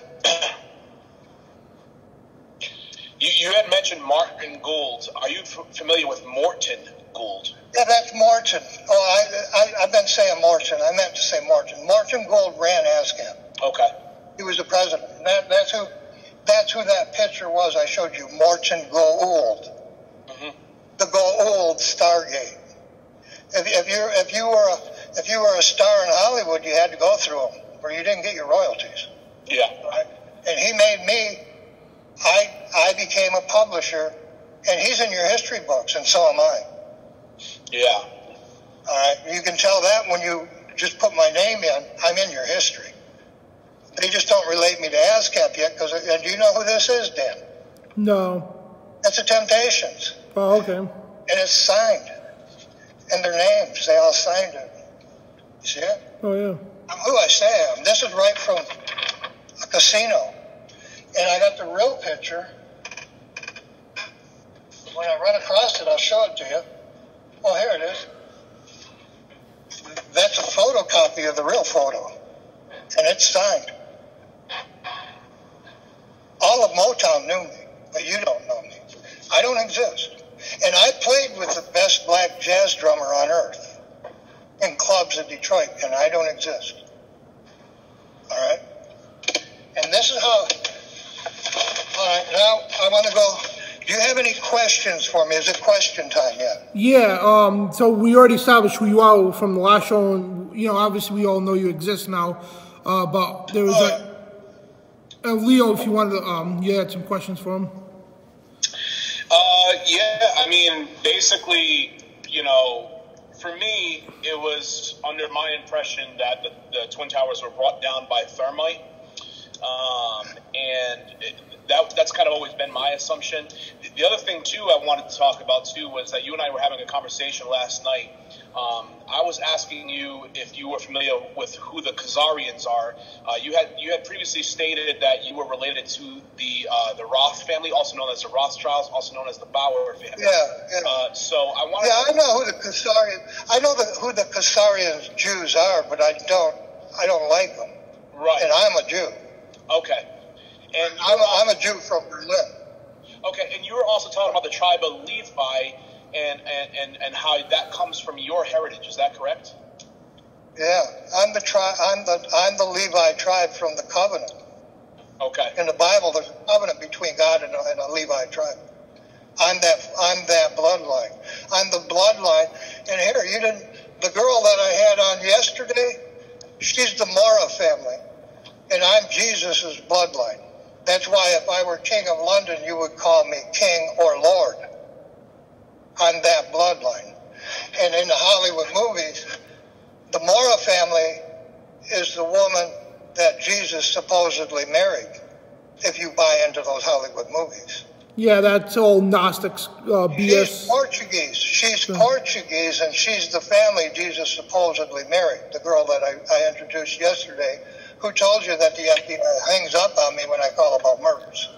You had mentioned Martin Gould. Are you familiar with Morton Gould? Yeah, that's Morton. Oh, I've been saying Morton. I meant to say Morton. Morton Gould ran ASCAP. Okay. He was the president. That's who that picture was I showed you. Morton Gould. Mm-hmm. The Gould Stargate. If you were a star in Hollywood, you had to go through him, or you didn't get your royalties. Yeah. Right? And he made me. I became a publisher, and he's in your history books, and so am I. Yeah. All right. You can tell that when you just put my name in. I'm in your history. They just don't relate me to ASCAP yet. And do you know who this is, Dan? No. That's the Temptations. Oh, okay. And it's signed. And their names, they all signed it. You see it? Oh, yeah. I'm who I say I am. This is right from a casino. And I got the real picture. When I run across it, I'll show it to you. Oh, here it is. That's a photocopy of the real photo. And it's signed. All of Motown knew me, but you don't know me. I don't exist. And I played with the best black jazz drummer on earth in clubs in Detroit, and I don't exist. All right? And this is how... All right, now I want to go... Do you have any questions for me? Is it question time yet? Yeah, so we already established who you are from the last show, and, you know, obviously we all know you exist now, but there was Leo, if you wanted to, you had some questions for him? Yeah, I mean, basically, you know, for me, it was under my impression that the Twin Towers were brought down by thermite, that's kind of always been my assumption. The other thing, too, I wanted to talk about, too, was that you and I were having a conversation last night. I was asking you if you were familiar with who the Khazarians are. You had previously stated that you were related to the Roth family, also known as the Rothschilds, also known as the Bauer family. Yeah. So I wanted. Yeah, I know who the Khazarians. I know who the Khazarian Jews are, but I don't like them. Right. And I'm a Jew. Okay. And I'm a Jew from Berlin. Okay, and you were also talking about the tribe of Levi and how that comes from your heritage. Is that correct? Yeah, I'm the Levi tribe from the covenant. Okay. In the Bible, there's a covenant between God and a Levi tribe. I'm that bloodline. I'm the bloodline. And here, the girl that I had on yesterday, she's the Mora family, and I'm Jesus's bloodline. That's why if I were King of London, you would call me King or Lord. I'm that bloodline. And in the Hollywood movies, the Mora family is the woman that Jesus supposedly married, if you buy into those Hollywood movies. Yeah, that's all Gnostics, BS. She's Portuguese. She's Portuguese, and she's the family Jesus supposedly married, the girl that I introduced yesterday, who told you that the FBI hangs up on me when I call about murders.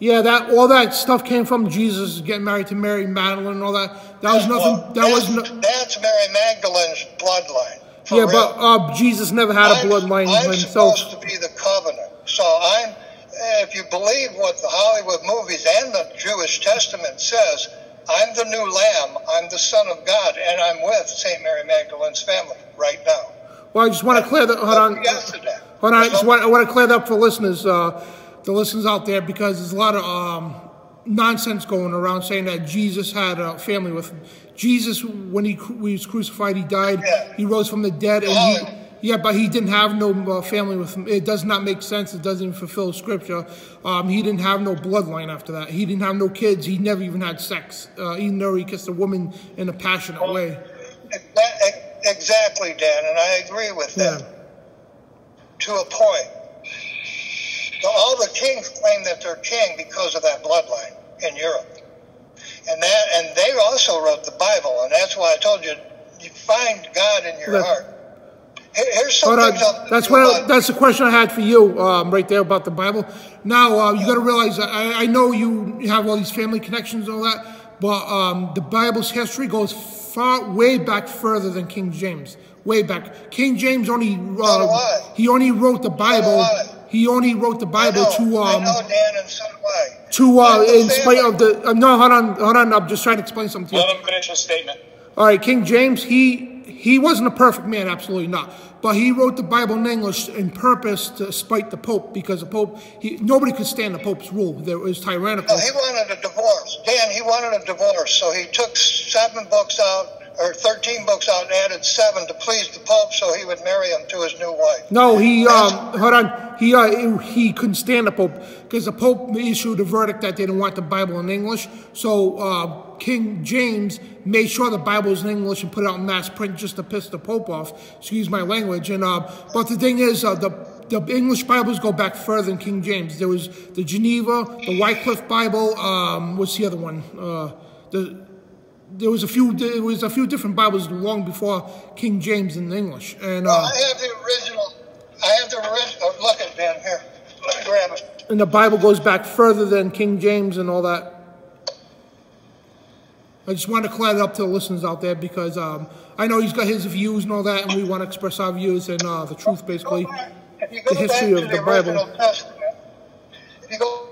Yeah, all that stuff came from Jesus getting married to Mary Magdalene and all that. That was nothing. That's Mary Magdalene's bloodline. Yeah, real. But Jesus never had a bloodline himself. I'm supposed to be the covenant. So if you believe what the Hollywood movies and the Jewish Testament says, I'm the new lamb, I'm the son of God, and I'm with St. Mary Magdalene's family right now. Well, I just want to clear that. Hold on. I want to clear that up for listeners, the listeners out there, because there's a lot of nonsense going around saying that Jesus had a family with him. Jesus, when he was crucified, he died. Yeah. He rose from the dead, and but he didn't have no family with him. It does not make sense. It doesn't even fulfill Scripture. He didn't have no bloodline after that. He didn't have no kids. He never even had sex, even though he kissed a woman in a passionate way. Exactly, Dan, and I agree with that to a point. All the kings claim that they're king because of that bloodline in Europe. And they also wrote the Bible, and that's why I told you, you find God in your heart. Here's some things that's the question I had for you right there about the Bible. Now, you got to realize, I know you have all these family connections and all that, but the Bible's history goes way back further than King James. Way back. King James only he only wrote the Bible. He only wrote the Bible I know, Dan, and so do I. In spite of the no, hold on. I'm just trying to explain something to you. Let him finish his statement. All right, King James, he wasn't a perfect man, absolutely not. But he wrote the Bible in English in purpose to spite the Pope, because the Pope, nobody could stand the Pope's rule. It was tyrannical. No, he wanted a divorce. Dan, he wanted a divorce, so he took 7 books out, or 13 books out, and added 7 to please the Pope, so he would marry him to his new wife. No, he couldn't stand the Pope, because the Pope issued a verdict that they didn't want the Bible in English. So King James made sure the Bible was in English and put it out in mass print just to piss the Pope off. Excuse my language. And but the thing is, the English Bibles go back further than King James. There was the Geneva, the Wycliffe Bible. What's the other one? There was a few different Bibles long before King James in English. And I have the original. Look at Ben here. Let me grab it. And the Bible goes back further than King James and all that. I just wanted to clear it up to the listeners out there, because I know he's got his views and all that, and we want to express our views and the truth, basically, the history of the Bible. If you go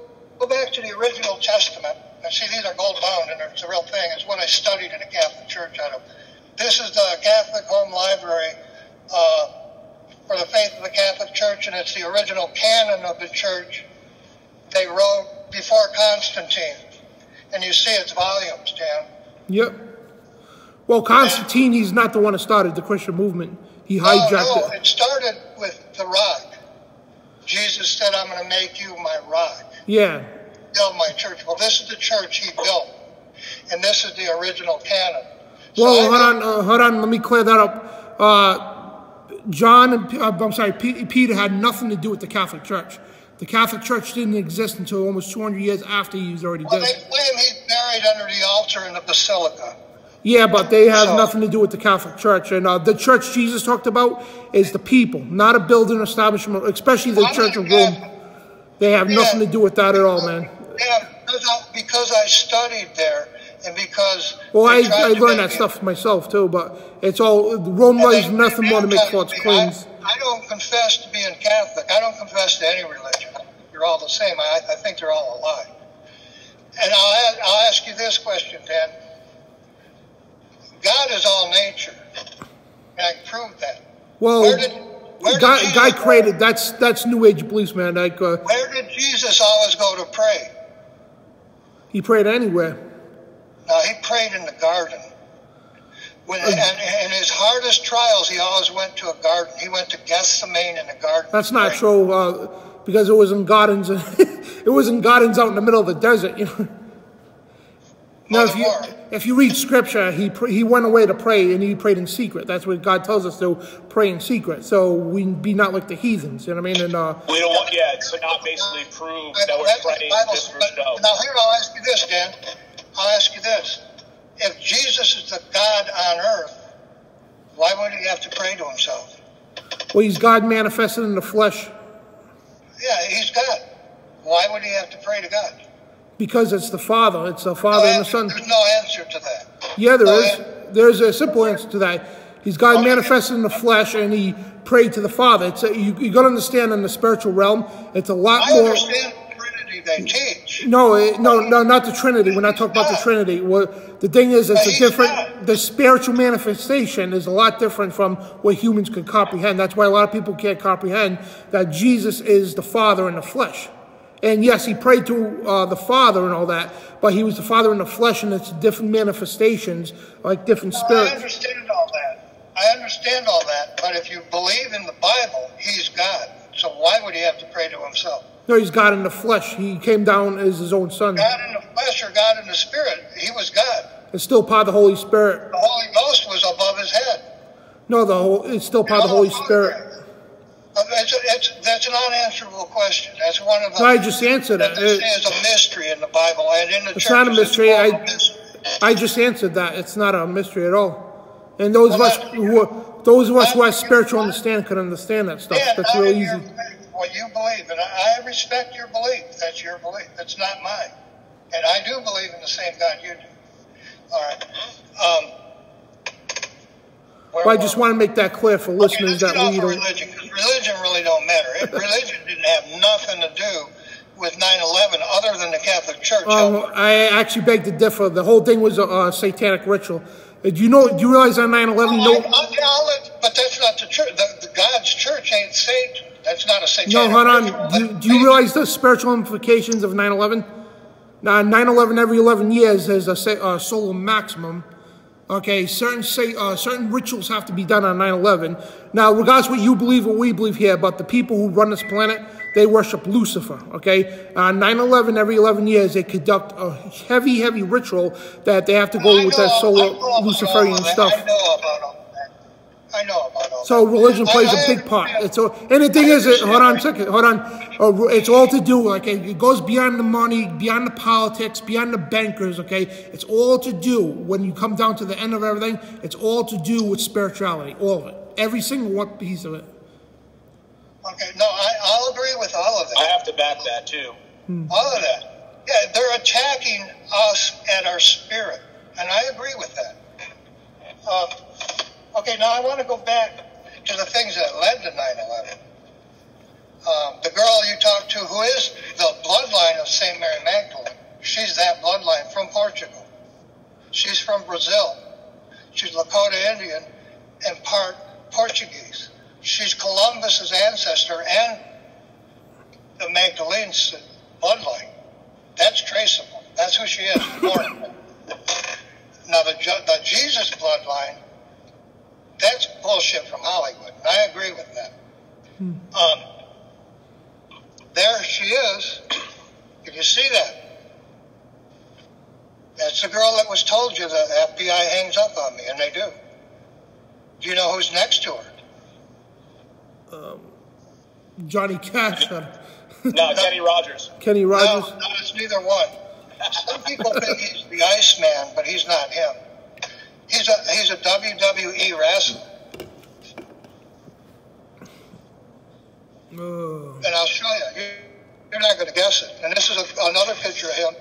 back to the original Testament, and see, these are gold bound, and it's a real thing. It's what I studied in the Catholic Church out of. This is the Catholic Home Library for the faith of the Catholic Church, and it's the original canon of the Church they wrote before Constantine. And you see its volumes, Dan. Yep. Well, Constantine, he's not the one that started the Christian movement. He hijacked it started with the rock. Jesus said, I'm going to make you my rock. Yeah. Build my church. Well, this is the church he built. And this is the original canon. Well, hold on. Let me clear that up. Peter had nothing to do with the Catholic Church. The Catholic Church didn't exist until almost 200 years after he was already dead. They claim he's buried under the altar in the basilica. Yeah, but they have nothing to do with the Catholic Church. And the church Jesus talked about is the people, not a building establishment, especially the Church of Rome. They have nothing to do with that at all, man. Yeah, because I studied there, and because... Well, I learned that stuff myself, too, but it's all... Rome lies nothing more to make false claims. I don't confess to being Catholic. I don't confess to any religion. They're all the same. I think they're all a lie. And I'll ask you this question, Dan. God is all nature. And I can prove that. Well, God created... That's New Age beliefs, man. Like, where did Jesus always go to pray? He prayed anywhere. No, he prayed in the garden. And in his hardest trials, he always went to a garden. He went to Gethsemane in the garden. That's not true, because it was in gardens. It was in gardens out in the middle of the desert. You know. Now, if you read Scripture, he went away to pray, and he prayed in secret. That's what God tells us to pray in secret. So we be not like the heathens. You know what I mean? And we don't want to not basically prove that we're praying this for show. Now here, I'll ask you this, Dan. I'll ask you this. If Jesus is the God on earth, why would he have to pray to himself? Well, he's God manifested in the flesh. Yeah, he's God. Why would he have to pray to God? Because it's the Father. It's the Father and the Son. There's no answer to that. Yeah, there is. There's a simple answer to that. He's God manifested in the flesh, and he prayed to the Father. You got to understand, in the spiritual realm, it's a lot more... I understand the Trinity they teach. No, not the Trinity. We're not talking about the Trinity. The thing is, it's a different... The spiritual manifestation is a lot different from what humans can comprehend. That's why a lot of people can't comprehend that Jesus is the Father in the flesh. And yes, he prayed to the Father and all that, but he was the Father in the flesh, and it's different manifestations, like different spirits. I understand all that. I understand all that, but if you believe in the Bible, he's God. So why would he have to pray to himself? No, he's God in the flesh. He came down as his own son. God in the flesh or God in the spirit, he was God. It's still part of the Holy Spirit. The Holy Ghost was above his head. No, it's still part of the Holy Spirit. That's an unanswerable question. That's one of the. No, I just answered it. This is a mystery in the Bible and in the church. It's not a mystery. I just answered that. It's not a mystery at all. And those of us who have spiritual understanding could understand that stuff. Yeah, that's real easy. What you believe, and I respect your belief. That's your belief. It's not mine. And I do believe in the same God you do. All right. Well, I just want to make that clear for listeners that we don't. Religion, because religion really don't matter. Religion didn't have nothing to do with 9/11 other than the Catholic Church. I actually beg to differ. The whole thing was a satanic ritual. Do you realize on 9/11? But that's not the church. The God's church ain't Satan. That's not a satanic ritual. No, hold on. Do you realize the spiritual implications of 9/11? Now, 9/11 every 11 years is a solar maximum. Okay, certain rituals have to be done on 9/11. Now, regardless of what you believe or we believe here, but the people who run this planet, they worship Lucifer, okay? On 9/11, every 11 years, they conduct a heavy, heavy ritual that they have to go with that solar Luciferian stuff. I know about all that. I know about all that. So religion plays a big part. And the thing is, hold on a second, hold on. It's all to do, like, it goes beyond the money, beyond the politics, beyond the bankers, okay? It's all to do, when you come down to the end of everything, it's all to do with spirituality, all of it. Every single one piece of it. Okay, no, I'll agree with all of that. I have to back that, too. All of that. Yeah, they're attacking us and our spirit, and I agree with that. Okay, now I want to go back to the things that led to 9/11. The girl you talked to, who is the bloodline of St. Mary Magdalene, she's that bloodline from Portugal. She's from Brazil. She's Lakota Indian and part Portuguese. She's Columbus's ancestor and the Magdalene's bloodline. That's traceable. That's who she is. Now, the Jesus bloodline, that's bullshit from Hollywood. And I agree with that. There she is. Did you see that? That's the girl that was told you the FBI hangs up on me, and they do. Do you know who's next to her? Johnny Cash. No, Kenny Rogers. Kenny Rogers? No, it's neither one. Some people think he's the Iceman, but he's not him. He's a WWE wrestler. And I'll show you. You're not going to guess it. And this is another picture of him.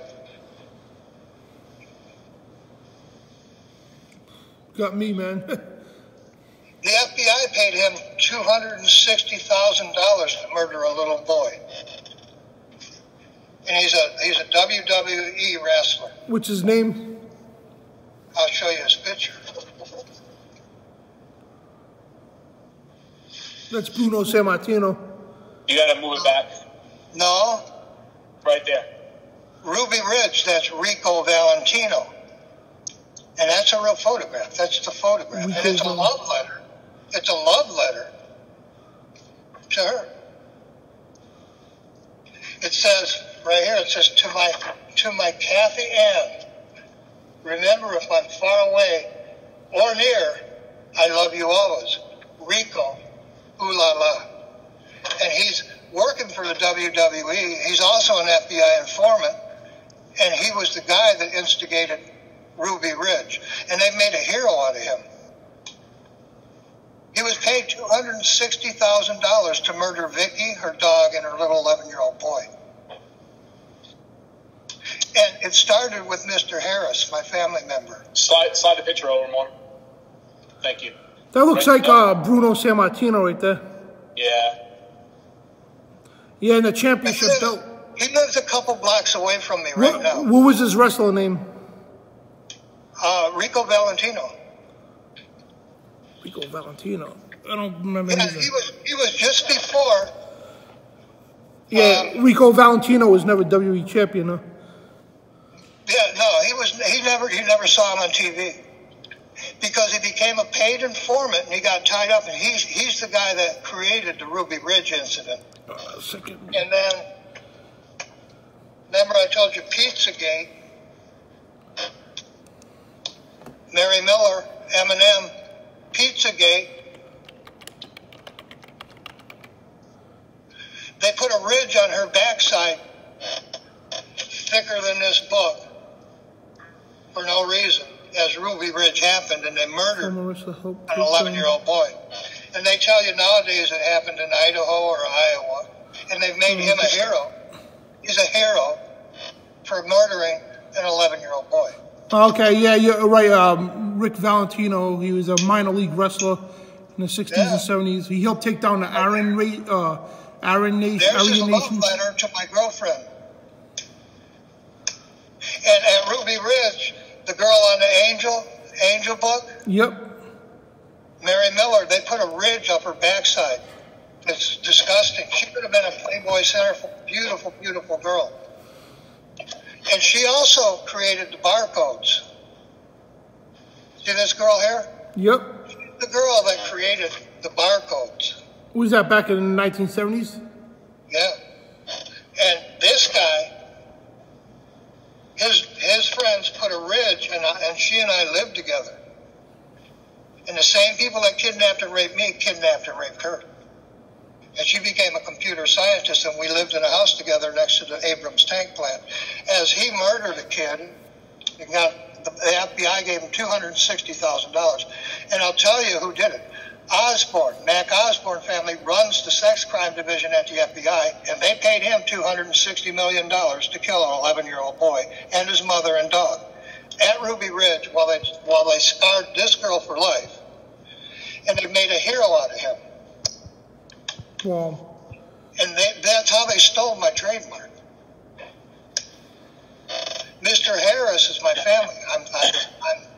Got me, man. The FBI paid him $260,000 to murder a little boy. And he's a WWE wrestler. What's his name? I'll show you his picture. That's Bruno Sammartino. You got to move it back. No. Right there. Ruby Ridge, that's Rico Valentino. And that's a real photograph. That's the photograph. And it's a love letter. It's a love letter to her. It says, right here, it says, to my Kathy Ann, remember, if I'm far away or near, I love you always. Rico, ooh la la. And he's working for the WWE. He's also an FBI informant. And he was the guy that instigated Ruby Ridge. And they made a hero out of him. He was paid $260,000 to murder Vicky, her dog, and her little 11-year-old boy. And it started with Mr. Harris, my family member. Slide the picture over more. Thank you. That looks like Bruno Sammartino right there. Yeah. Yeah, in the championship belt. He lives a couple blocks away from me right now. What was his wrestler name? Rico Valentino. Rico Valentino. I don't remember. Yeah, he was just before Yeah, Rico Valentino was never WWE champion, huh? Yeah, no, he never saw him on TV because he became a paid informant and he got tied up, and he's the guy that created the Ruby Ridge incident. And then, remember I told you Pizzagate, Mary Miller, Eminem, Pizzagate. They put a ridge on her backside thicker than this book for no reason, as Ruby Ridge happened, and they murdered an 11-year-old boy. And they tell you nowadays it happened in Idaho or Iowa, and they've made him a hero. He's a hero for murdering an 11-year-old boy. Okay, yeah, you're right. Rick Valentino, he was a minor league wrestler in the 60s and 70s. He helped take down the Aryan Nation. There's his love letter to my girlfriend. And at Ruby Ridge, the girl on the Angel book. Yep. Mary Miller, they put a ridge up her backside. It's disgusting. She could have been a Playboy centerfold, beautiful, beautiful girl. And she also created the barcodes. See this girl here? Yep. The girl that created the barcodes. Was that back in the 1970s? Yeah. And this guy, his friends put a ridge, and she and I lived together. And the same people that kidnapped and raped me kidnapped and raped her. And she became a computer scientist, and we lived in a house together next to the Abrams tank plant. As he murdered a kid, the FBI gave him $260,000. And I'll tell you who did it. Osborne, Mac Osborne family runs the sex crime division at the FBI, and they paid him $260 million to kill an 11-year-old boy and his mother and dog at Ruby Ridge while they scarred this girl for life. And they made a hero out of him. Wow. And that's how they stole my trademark. Mr. Harris is my family. I'm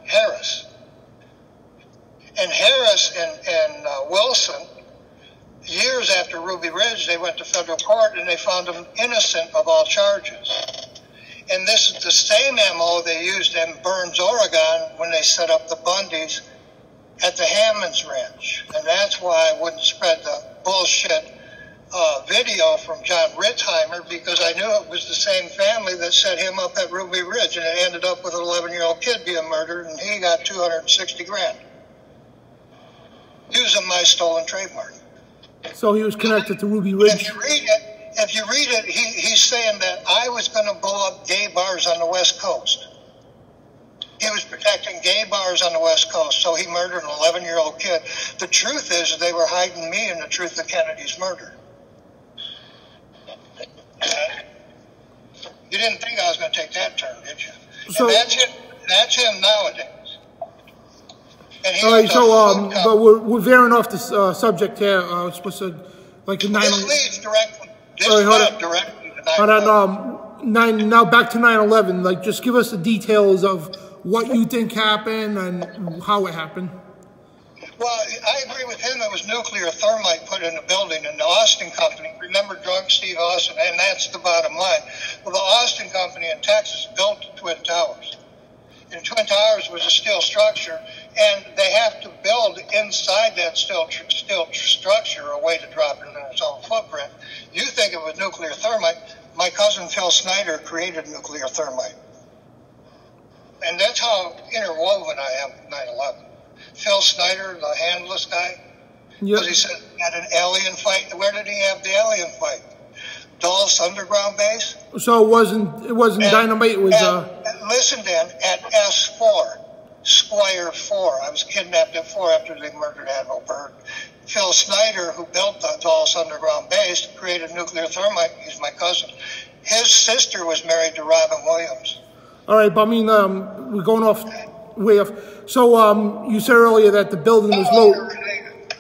Harris. And Harris and Wilson, years after Ruby Ridge, they went to federal court and they found him innocent of all charges. And this is the same MO they used in Burns, Oregon, when they set up the Bundys at the Hammonds Ranch. And that's why I wouldn't spread the bullshit video from John Ritzheimer, because I knew it was the same family that set him up at Ruby Ridge, and it ended up with an 11-year-old kid being murdered, and he got $260,000 using my stolen trademark. So he was connected to Ruby Ridge. If you read it, he's saying that I was going to blow up gay bars on the West Coast. He was protecting gay bars on the West Coast, so he murdered an 11-year-old kid. The truth is they were hiding me in the truth of Kennedy's murder. You didn't think I was going to take that turn, did you? So, and that's him nowadays. All right, so but we're veering off this subject here. We're supposed to, like, this leads directly. This led directly to 9/11. Hold on, now back to 9/11. Like, just give us the details of what you think happened and how it happened. Well, I agree with him. It was nuclear thermite put in the building, and the Austin Company, remember drunk Steve Austin, and that's the bottom line. Well, the Austin Company in Texas built the Twin Towers. And Twin Towers was a steel structure, and they have to build inside that steel structure a way to drop it in its own footprint. You think it was nuclear thermite. My cousin Phil Snyder created nuclear thermite. And that's how interwoven I am with 9/11. Phil Snyder, the handless guy, because he said he had an alien fight. Where did he have the alien fight? Dulles Underground Base. So it wasn't dynamite. It was. Listen, Dan, at S4, Sqiure 4. I was kidnapped at 4 after they murdered Admiral Byrd. Phil Snyder, who built the Dulles Underground Base, created nuclear thermite. He's my cousin. His sister was married to Robin Williams. All right, but I mean, we're going way off. So you said earlier that the building was loaded.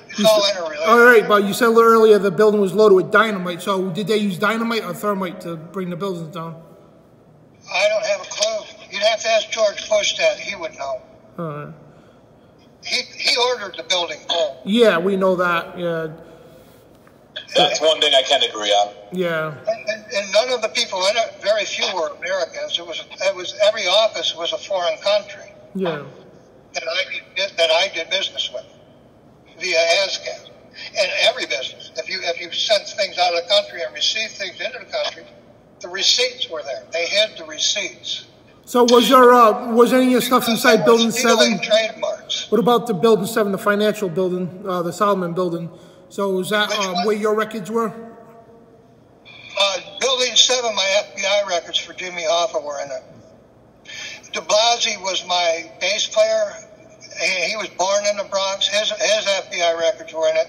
It's all interrelated. All right, but you said a little earlier the building was loaded with dynamite. So did they use dynamite or thermite to bring the buildings down? I don't have a clue. You'd have to ask George Bush that. He would know. All right. He ordered the building pulled. Yeah, we know that. Yeah. That's one thing I can agree on. Yeah. And none of the people in it, very few were Americans. It was every office was a foreign country. Yeah. That I did business with via ASCAP. And every business, if you sent things out of the country and received things into the country, the receipts were there. They hid the receipts. So was any of your stuff inside Building 7? Trademarks. What about the Building 7, the financial building, the Solomon building? So was that where your records were? Building 7, my FBI records for Jimmy Hoffa were in it. De Blasi was my bass player. He was born in the Bronx. His FBI records were in it.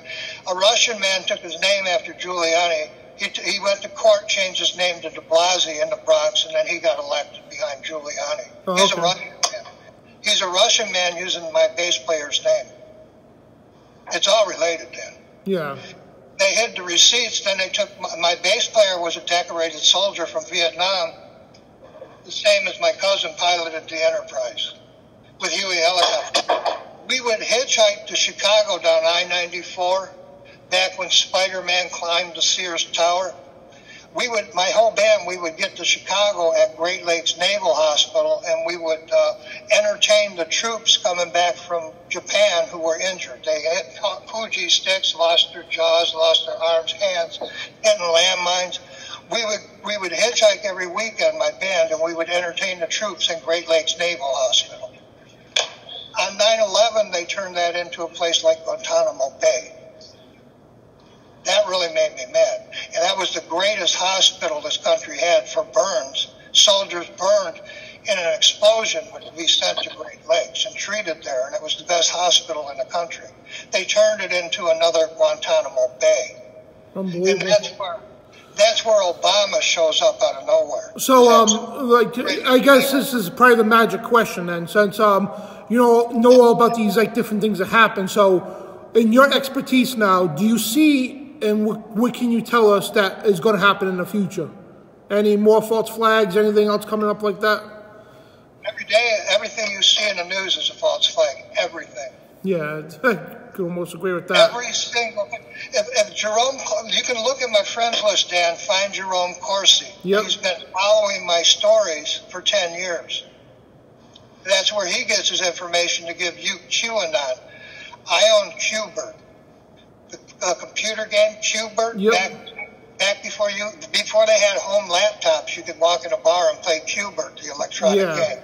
A Russian man took his name after Giuliani. He went to court, changed his name to de Blasi in the Bronx, and then he got elected behind Giuliani. Oh, He's okay. a Russian man. He's a Russian man using my bass player's name. It's all related then. Yeah. They hid the receipts. Then they took my bass player was a decorated soldier from Vietnam, the same as my cousin piloted the Enterprise with Huey helicopter. We would hitchhike to Chicago down I-94 back when Spider-Man climbed the Sears Tower. My whole band, we would get to Chicago at Great Lakes Naval Hospital, and we would entertain the troops coming back from Japan who were injured. They had Fuji sticks, lost their jaws, lost their arms, hands, hitting landmines. We would hitchhike every weekend, my band, and we would entertain the troops in Great Lakes Naval Hospital. On 9/11, they turned that into a place like Guantanamo Bay. That really made me mad. And that was the greatest hospital this country had for burns. Soldiers burned in an explosion would be sent to Great Lakes and treated there, and it was the best hospital in the country. They turned it into another Guantanamo Bay. Unbelievable. And that's where Obama shows up out of nowhere. So, I guess this is probably the magic question then, since, you know all about these, different things that happen. So, in your expertise now, do you see, and what can you tell us that is going to happen in the future? Any more false flags, anything else coming up like that? Every day, everything you see in the news is a false flag. Everything. Yeah, I could almost agree with that. Every single thing. If Jerome, you can look at my friends list, Dan, find Jerome Corsi. Yep. He's been following my stories for 10 years. That's where he gets his information to give you QAnon. I own Qbert, the computer game Qbert. Yep. Back before they had home laptops, you could walk in a bar and play Qbert, the electronic game.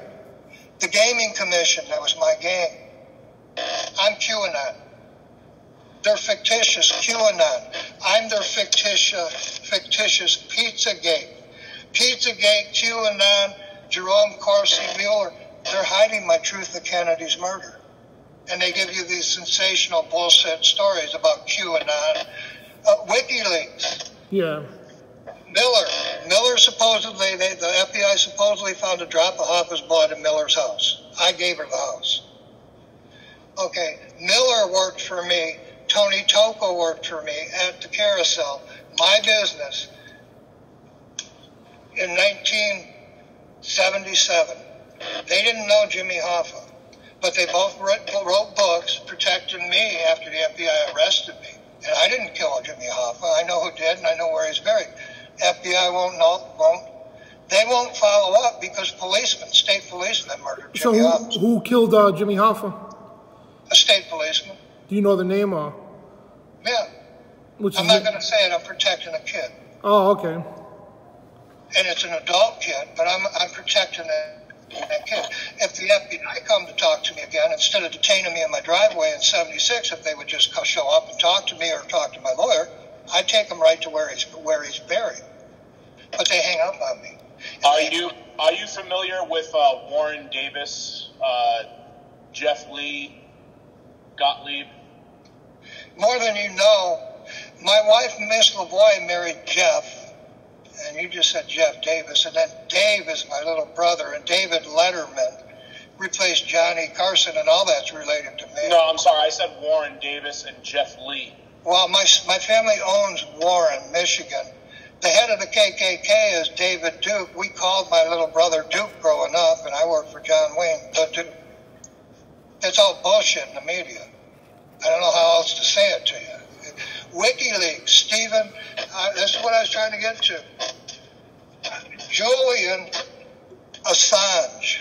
The Gaming Commission, that was my game. I'm QAnon. They're fictitious QAnon. I'm their fictitious Pizzagate. Pizzagate, QAnon, Jerome Corsi, Mueller. They're hiding my truth of Kennedy's murder. And they give you these sensational bullshit stories about QAnon. WikiLeaks. Yeah. Miller supposedly, the FBI supposedly found a drop of Hoffa's blood in Miller's house. I gave her the house. Okay, Miller worked for me. Tony Tocco worked for me at the Carousel, my business, in 1977. They didn't know Jimmy Hoffa, but they both wrote books protecting me after the FBI arrested me. And I didn't kill Jimmy Hoffa. I know who did, and I know where he's buried. FBI won't. They won't follow up because state policemen murdered Jimmy Hoffa. So who killed Jimmy Hoffa? A state policeman. Do you know the name or? Yeah. I'm not going to say it. I'm protecting a kid. Oh, okay. And it's an adult kid, but I'm protecting that kid. If the FBI come to talk to me again, instead of detaining me in my driveway in 76, if they would just show up and talk to me or talk to my lawyer, I'd take them right to where he's buried. But they hang up on me. Are you familiar with Warren Davis, Jeff Lee, Gottlieb? More than you know. My wife, Miss Lavoie, married Jeff, and you just said Jeff Davis, and then Dave is my little brother, and David Letterman replaced Johnny Carson, and all that's related to me. No, I'm sorry. I said Warren Davis and Jeff Lee. Well, my family owns Warren, Michigan. The head of the KKK is David Duke. We called my little brother Duke growing up, and I worked for John Wayne. The Duke. It's all bullshit in the media. I don't know how else to say it to you. WikiLeaks, Stephen, this is what I was trying to get to. Julian Assange.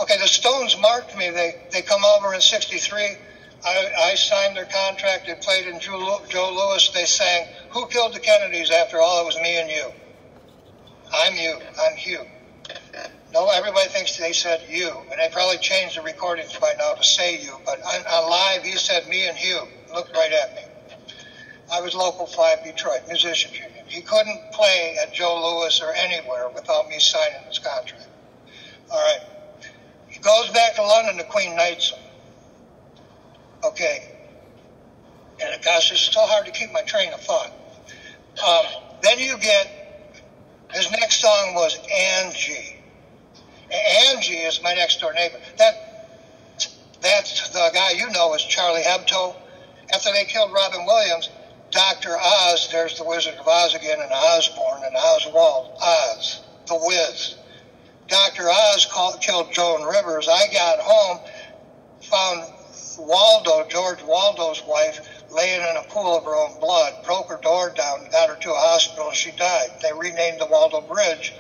Okay, the Stones marked me. They come over in '63. I signed their contract. They played in Joe Louis. They sang, "Who Killed the Kennedys?" After all, it was me and you. I'm you. I'm Hugh. No, everybody thinks they said you, and they probably changed the recordings by now to say you. But on live, he said me and Hugh. Looked right at me. I was Local 5 Detroit, Musicians Union. He couldn't play at Joe Louis or anywhere without me signing his contract. All right. He goes back to London, the Queen knights him. Okay. And gosh, it's so hard to keep my train of thought. Then you get, his next song was Angie. Angie is my next door neighbor. That's the guy you know is Charlie Hebdo. After they killed Robin Williams, Dr. Oz, there's the Wizard of Oz again, and Osborne and Oswald, Oz, the Wiz. Dr. Oz killed Joan Rivers. I got home, found Waldo, George Waldo's wife, laying in a pool of her own blood, broke her door down, got her to a hospital, and she died. They renamed the Waldo Bridge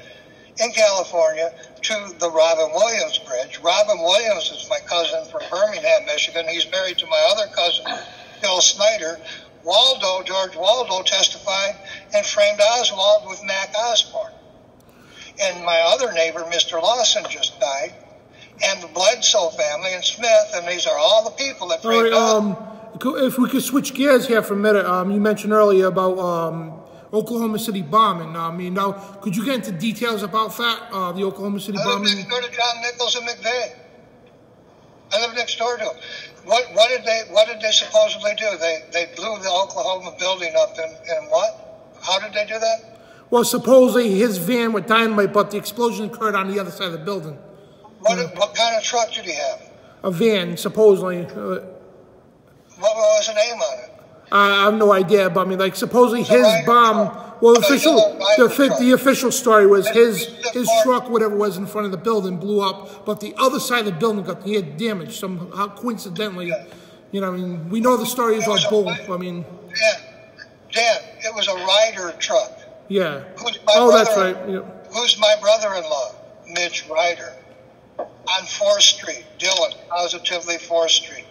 in California to the Robin Williams Bridge. Robin Williams is my cousin from Birmingham, Michigan. He's married to my other cousin, Bill Snyder. Waldo, George Waldo, testified and framed Oswald with Mac Osborne. And my other neighbor, Mr. Lawson, just died. And the Bledsoe family and Smith, and these are all the people that framed Oswald. If we could switch gears here for a minute, you mentioned earlier about Oklahoma City bombing. Now, could you get into details about that, the Oklahoma City bombing? I live next door to John Nichols and McVeigh. I live next door to them. What did they supposedly do? They blew the Oklahoma building up in what? How did they do that? Well, supposedly his van with dynamite, but the explosion occurred on the other side of the building. What kind of truck did he have? A van, supposedly. What was the name on it? I have no idea, but like supposedly his bomb. Well, the official story was his truck, whatever was in front of the building, blew up, but the other side of the building got damaged somehow, coincidentally. Yeah. You know, we know the story is all bull. Dan, it was a Ryder truck. Yeah. That's right. Yeah. Who's my brother-in-law? Mitch Ryder. On 4th Street, Dillon, positively 4th Street.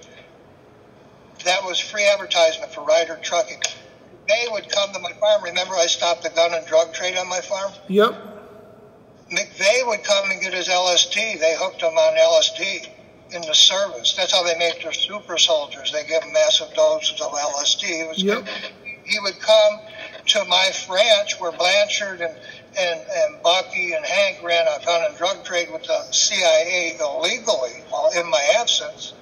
That was free advertisement for Ryder Trucking. They would come to my farm. Remember I stopped the gun and drug trade on my farm? Yep. McVeigh would come and get his LSD. They hooked him on LSD in the service. That's how they make their super soldiers. They give them massive doses of LSD. He would come to my ranch where Blanchard and Bucky and Hank ran a gun and drug trade with the CIA illegally while in my absence.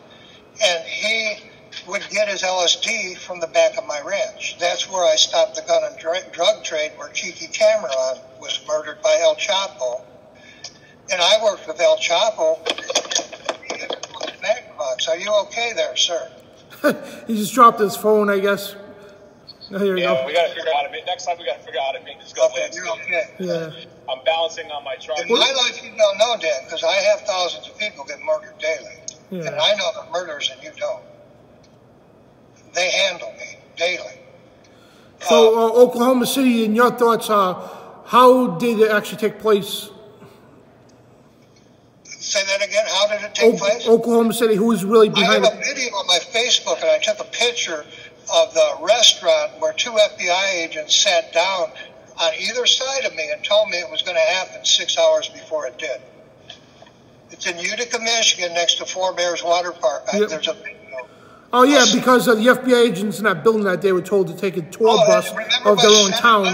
And he would get his LSD from the back of my ranch. That's where I stopped the gun and drug trade, where Chiqui Cameron was murdered by El Chapo. And I worked with El Chapo. Are you okay there, sir? He just dropped his phone, I guess. Oh, here we go. We got to figure out how to make. Next time we got to figure out how to make this go. Okay, you're okay. Yeah. I'm balancing on my truck. In my life, you don't know, Dan, because I have thousands of people get murdered daily. Yeah. And I know the murders and you don't. They handle me daily. So, Oklahoma City, in your thoughts, how did it actually take place? Say that again. How did it take place? Oklahoma City, who was really behind it? I have a video on my Facebook, and I took a picture of the restaurant where 2 FBI agents sat down on either side of me and told me it was going to happen 6 hours before it did. It's in Utica, Michigan, next to Four Bears Water Park. Yep. There's a video. Oh, yeah, because the FBI agents in that building that day were told to take a tour bus of their own town.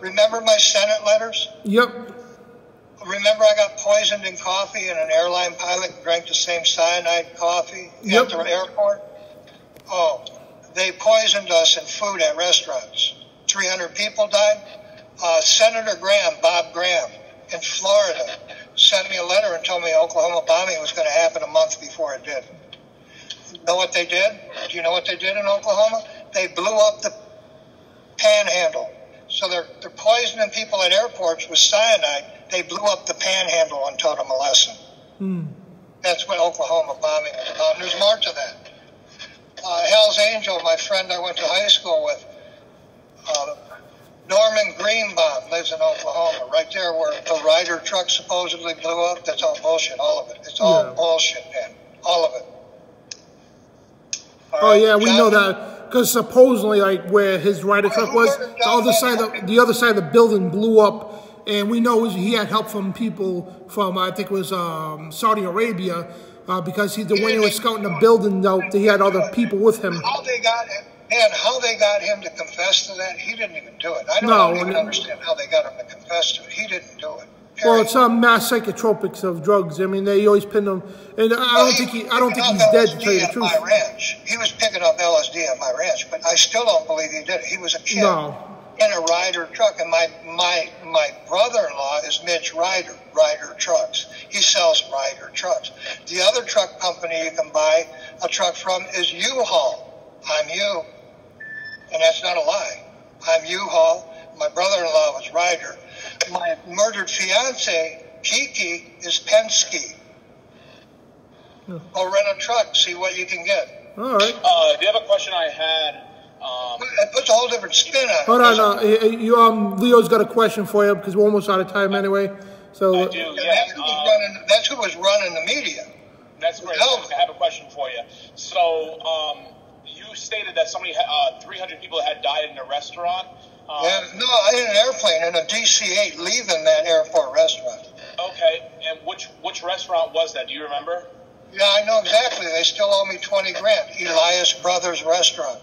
Remember my Senate letters? Yep. Remember I got poisoned in coffee and an airline pilot drank the same cyanide coffee at the airport? Oh, they poisoned us in food at restaurants. 300 people died. Senator Graham, Bob Graham, in Florida, sent me a letter and told me Oklahoma bombing was going to happen a month before it did. Know what they did? Do you know what they did in Oklahoma? They blew up the panhandle. So they're poisoning people at airports with cyanide. They blew up the panhandle and taught them a lesson. That's what Oklahoma bombing is about. And there's more to that. Hell's Angel, my friend I went to high school with, Norman Greenbaum lives in Oklahoma, right there where the Ryder truck supposedly blew up. That's all bullshit, all of it. It's all bullshit, man. All of it. All right, yeah, we know that because supposedly, like where his Ryder truck was, the other side of the building blew up, and we know he had help from people from I think it was Saudi Arabia because when he was scouting the building, he had other people with him. How they got him to confess to that? He didn't even do it. I don't even understand how they got him to confess to it. He didn't do it. Well, it's mass psychotropics of drugs. I mean, they always pin them, and I don't think he's dead, to tell you the truth. My ranch. He was picking up LSD at my ranch, but I still don't believe he did it. He was a kid in a Ryder truck, and my brother-in-law is Mitch Ryder Trucks. He sells Ryder trucks. The other truck company you can buy a truck from is U-Haul. I'm you, and that's not a lie. I'm U-Haul. My brother-in-law was Ryder. My murdered fiance, Kiki, is Penske. Go rent a truck, see what you can get. All right. The other question I had... it puts a whole different spin on it. Hold on. Leo's got a question for you because we're almost out of time anyway. So I do, yeah. That's who was running the media. That's great. I have a question for you. So, you stated that 300 people had died in a restaurant. In an airplane in a DC-8 leaving that airport restaurant. Okay, and which restaurant was that? Do you remember? Yeah, I know exactly. They still owe me $20,000. Elias Brothers Restaurant.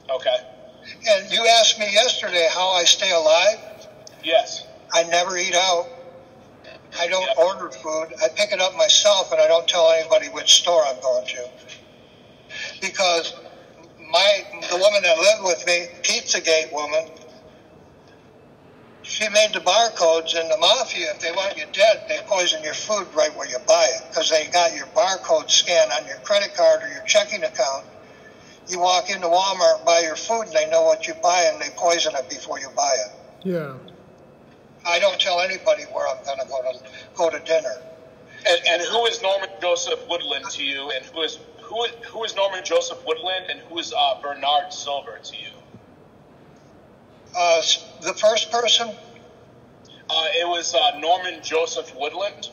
Okay. And you asked me yesterday how I stay alive. Yes. I never eat out. I don't order food. I pick it up myself, and I don't tell anybody which store I'm going to. Because the woman that lived with me, Pizzagate woman, she made the barcodes, and the mafia, if they want you dead, they poison your food right where you buy it, because they got your barcode scanned on your credit card or your checking account. You walk into Walmart and buy your food, and they know what you buy, and they poison it before you buy it. Yeah. I don't tell anybody where I'm going to go to dinner. And who is Norman Joseph Woodland to you, and who is Norman Joseph Woodland, and who is Bernard Silver to you? The first person? It was Norman Joseph Woodland.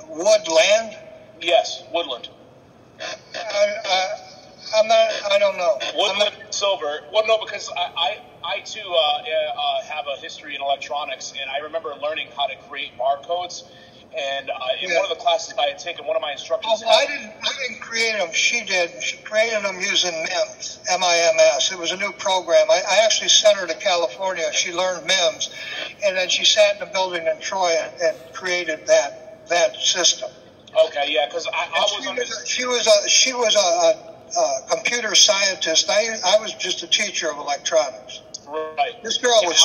Woodland? Yes, Woodland. I don't know. Woodland Silver. Well, no, because I too have a history in electronics, and I remember learning how to create barcodes. And in one of the classes I had taken, one of my instructors... I didn't create them. She did. She created them using MIMS, M-I-M-S. It was a new program. I actually sent her to California. She learned MIMS. And then she sat in a building in Troy and created that system. Okay, yeah, because she was a computer scientist. I was just a teacher of electronics. Right. This girl was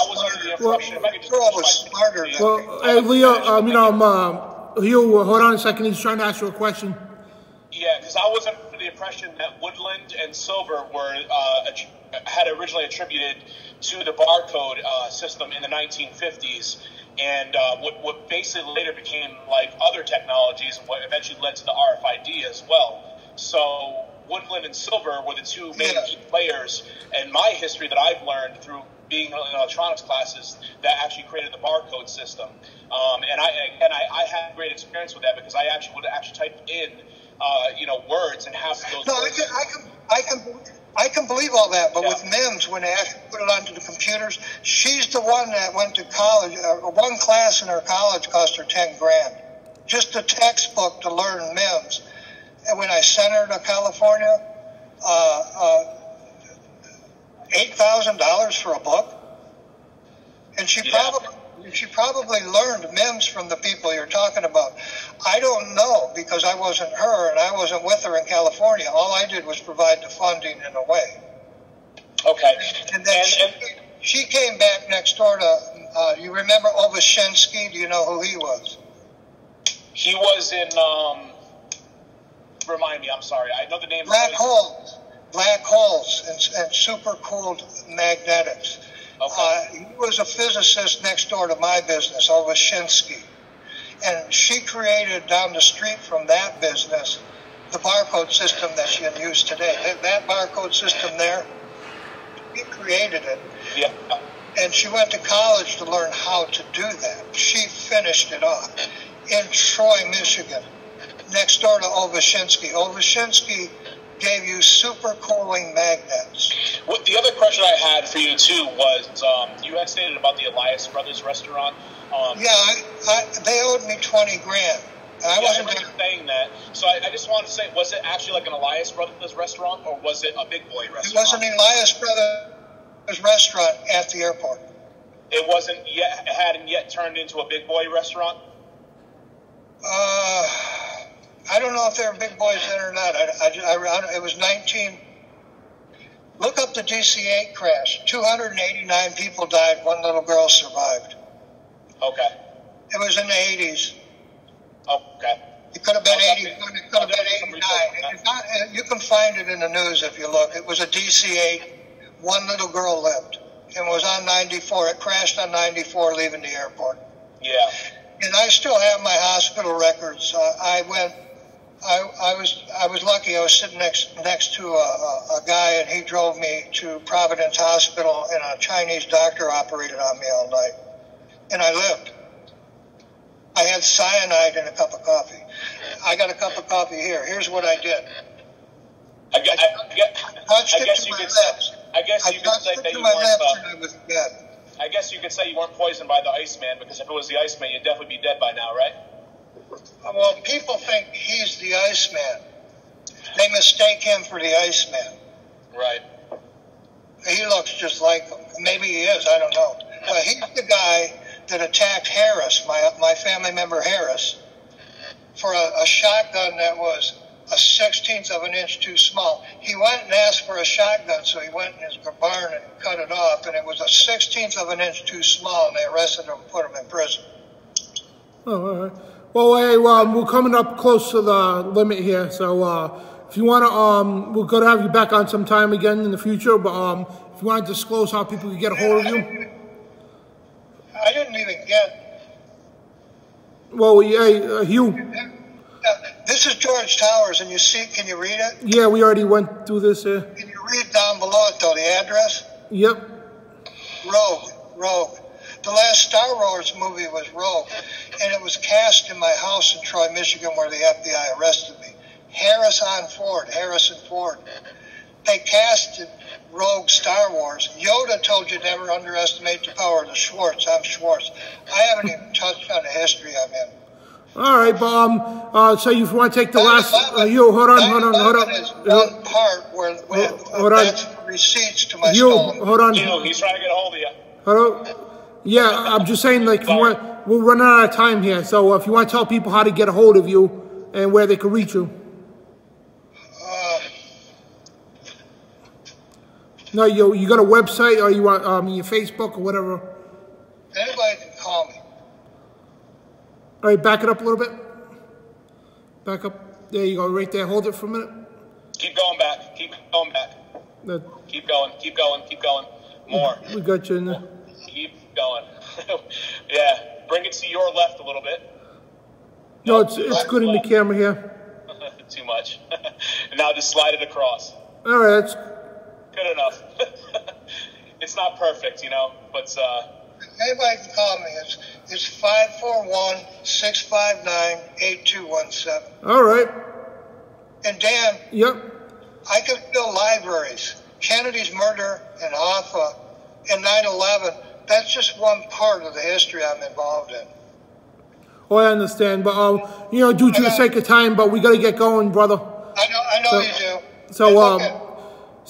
smarter. Well, hey, Leo, Hugh, hold on a second. He's trying to ask you a question. Yeah, because I was under the impression that Woodland and Silver had originally attributed to the barcode system in the 1950s, and what basically later became like other technologies, and what eventually led to the RFID as well. So Woodland and Silver were the two main key players in my history that I've learned through being in electronics classes that actually created the barcode system. And I had great experience with that because I actually would type in words and have those. No, I can believe all that, but with MIMS, when they actually put it onto the computers, she's the one that went to college. One class in her college cost her $10,000, just a textbook to learn MIMS. And when I sent her to California, $8,000 for a book, and she probably learned MIMS from the people you're talking about. I don't know because I wasn't her and I wasn't with her in California. All I did was provide the funding in a way. Okay. And then she came back next door to. You remember Oveshinsky? Do you know who he was? He was in. Remind me, I'm sorry. I know the name. Black holes and supercooled magnetics. Okay. He was a physicist next door to my business, Oveshinsky. And she created down the street from that business the barcode system that's in use today. That barcode system there, he created it. Yeah. And she went to college to learn how to do that. She finished it off in Troy, Michigan, next door to Oveshinsky. Oveshinsky gave you super cooling magnets. Well, the other question I had for you, too, was you had stated about the Elias Brothers restaurant. They owed me $20,000. I wasn't saying that. So I just wanted to say, was it actually like an Elias Brothers restaurant, or was it a Big Boy restaurant? It was an Elias Brothers restaurant at the airport. It wasn't yet, it hadn't yet turned into a Big Boy restaurant? I don't know if there were Big Boys there or not. It was 19. Look up the DC-8 crash. 289 people died. One little girl survived. Okay. It was in the 80s. Okay. It could have been 81. It could have been 89. You can find it in the news if you look. It was a DC-8. One little girl lived. And was on 94. It crashed on 94 leaving the airport. Yeah. And I still have my hospital records. I was lucky. I was sitting next to a guy, and he drove me to Providence Hospital, and a Chinese doctor operated on me all night. And I lived. I had cyanide in a cup of coffee. I got a cup of coffee here. Here's what I did. I guess you could say that you weren't. I guess you could say you weren't poisoned by the Iceman, because if it was the Iceman, you'd definitely be dead by now, right? Well, people think he's the Iceman. They mistake him for the Iceman. Right. He looks just like him. Maybe he is. I don't know. But he's the guy that attacked Harris, my family member Harris, for a shotgun that was a 16th of an inch too small. He went and asked for a shotgun, so he went in his barn and cut it off, and it was a 16th of an inch too small, and they arrested him and put him in prison. Oh, all right. Well, hey, we're coming up close to the limit here, so if you want to, we're going to have you back on sometime again in the future, but if you want to disclose how people can get a hold of you. I didn't even get... Well, yeah, Hugh... This is George Towers, and can you read it? Yeah, we already went through this. Can you read down below it, though, the address? Yep. Rogue. The last Star Wars movie was Rogue, and it was cast in my house in Troy, Michigan, where the FBI arrested me. Harrison Ford. They casted Rogue Star Wars. Yoda told you never underestimate the power of the Schwartz. I'm Schwartz. I haven't even touched on the history I'm in. All right, but so you want to take the last? You hold on. Is one part where that's receipts to my stolen. Hold on. He's trying to get a hold of you. Hello. Yeah, I'm just saying, like, if you want, we're running out of time here. So if you want to tell people how to get a hold of you and where they can reach you. No, you got a website, or you want your Facebook or whatever? Anybody can call me. All right, back it up a little bit. Back up. There you go, right there. Hold it for a minute. Keep going back. Keep going back. Keep going. Keep going. Keep going. More. We got you in there. Keep going. Yeah, bring it to your left a little bit. No, it's good in the camera here. Too much. And now just slide it across. All right, that's good enough. It's not perfect, but anybody can call me. It's 541-659-8217. All right. And Dan. Yep. I can fill libraries. Kennedy's murder and Hoffa and 9/11. That's just one part of the history I'm involved in. Oh, I understand, but due to the sake of time, but we got to get going, brother. I know you do. So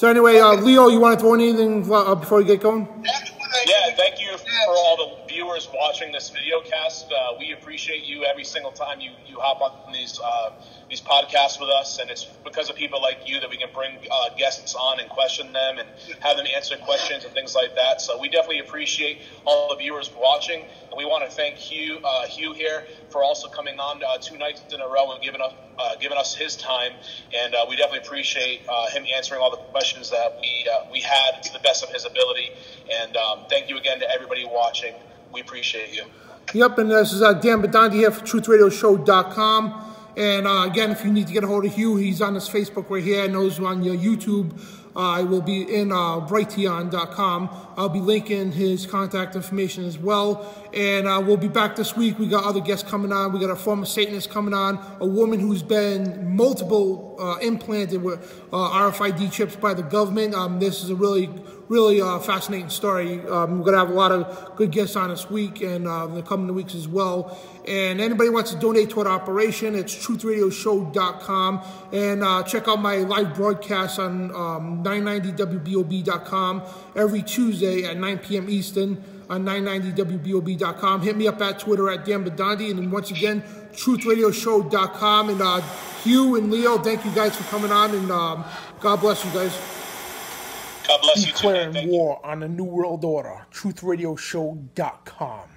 anyway, Leo, you want to throw anything before we get going? Yeah, thank you for all the viewers watching this video cast. We appreciate you every single time you hop on these podcasts with us, and it's because of people like you that we can bring guests on and question them and have them answer questions and things like that. So we definitely appreciate all the viewers watching, and we want to thank Hugh here for also coming on 2 nights in a row and giving us his time, and we definitely appreciate him answering all the questions that we had to the best of his ability. And thank you again to everybody watching. We appreciate you. Yep, and this is Dan Bidondi here for TruthRadioShow.com. And again, if you need to get a hold of Hugh, he's on his Facebook right here. I know he's on your YouTube. I will be in Brighteon.com. I'll be linking his contact information as well. And we'll be back this week. We got other guests coming on. We got a former Satanist coming on, a woman who's been multiple implanted with RFID chips by the government. This is a really fascinating story. We're going to have a lot of good guests on this week and in the coming weeks as well. And anybody wants to donate toward our operation, it's truthradioshow.com. And check out my live broadcast on 990wbob.com every Tuesday at 9 p.m. Eastern on 990wbob.com. Hit me up at Twitter at Dan Bidondi. And then once again, truthradioshow.com. And Hugh and Leo, thank you guys for coming on. And God bless you guys. God bless you too. Declaring war on the New World Order. Truthradioshow.com.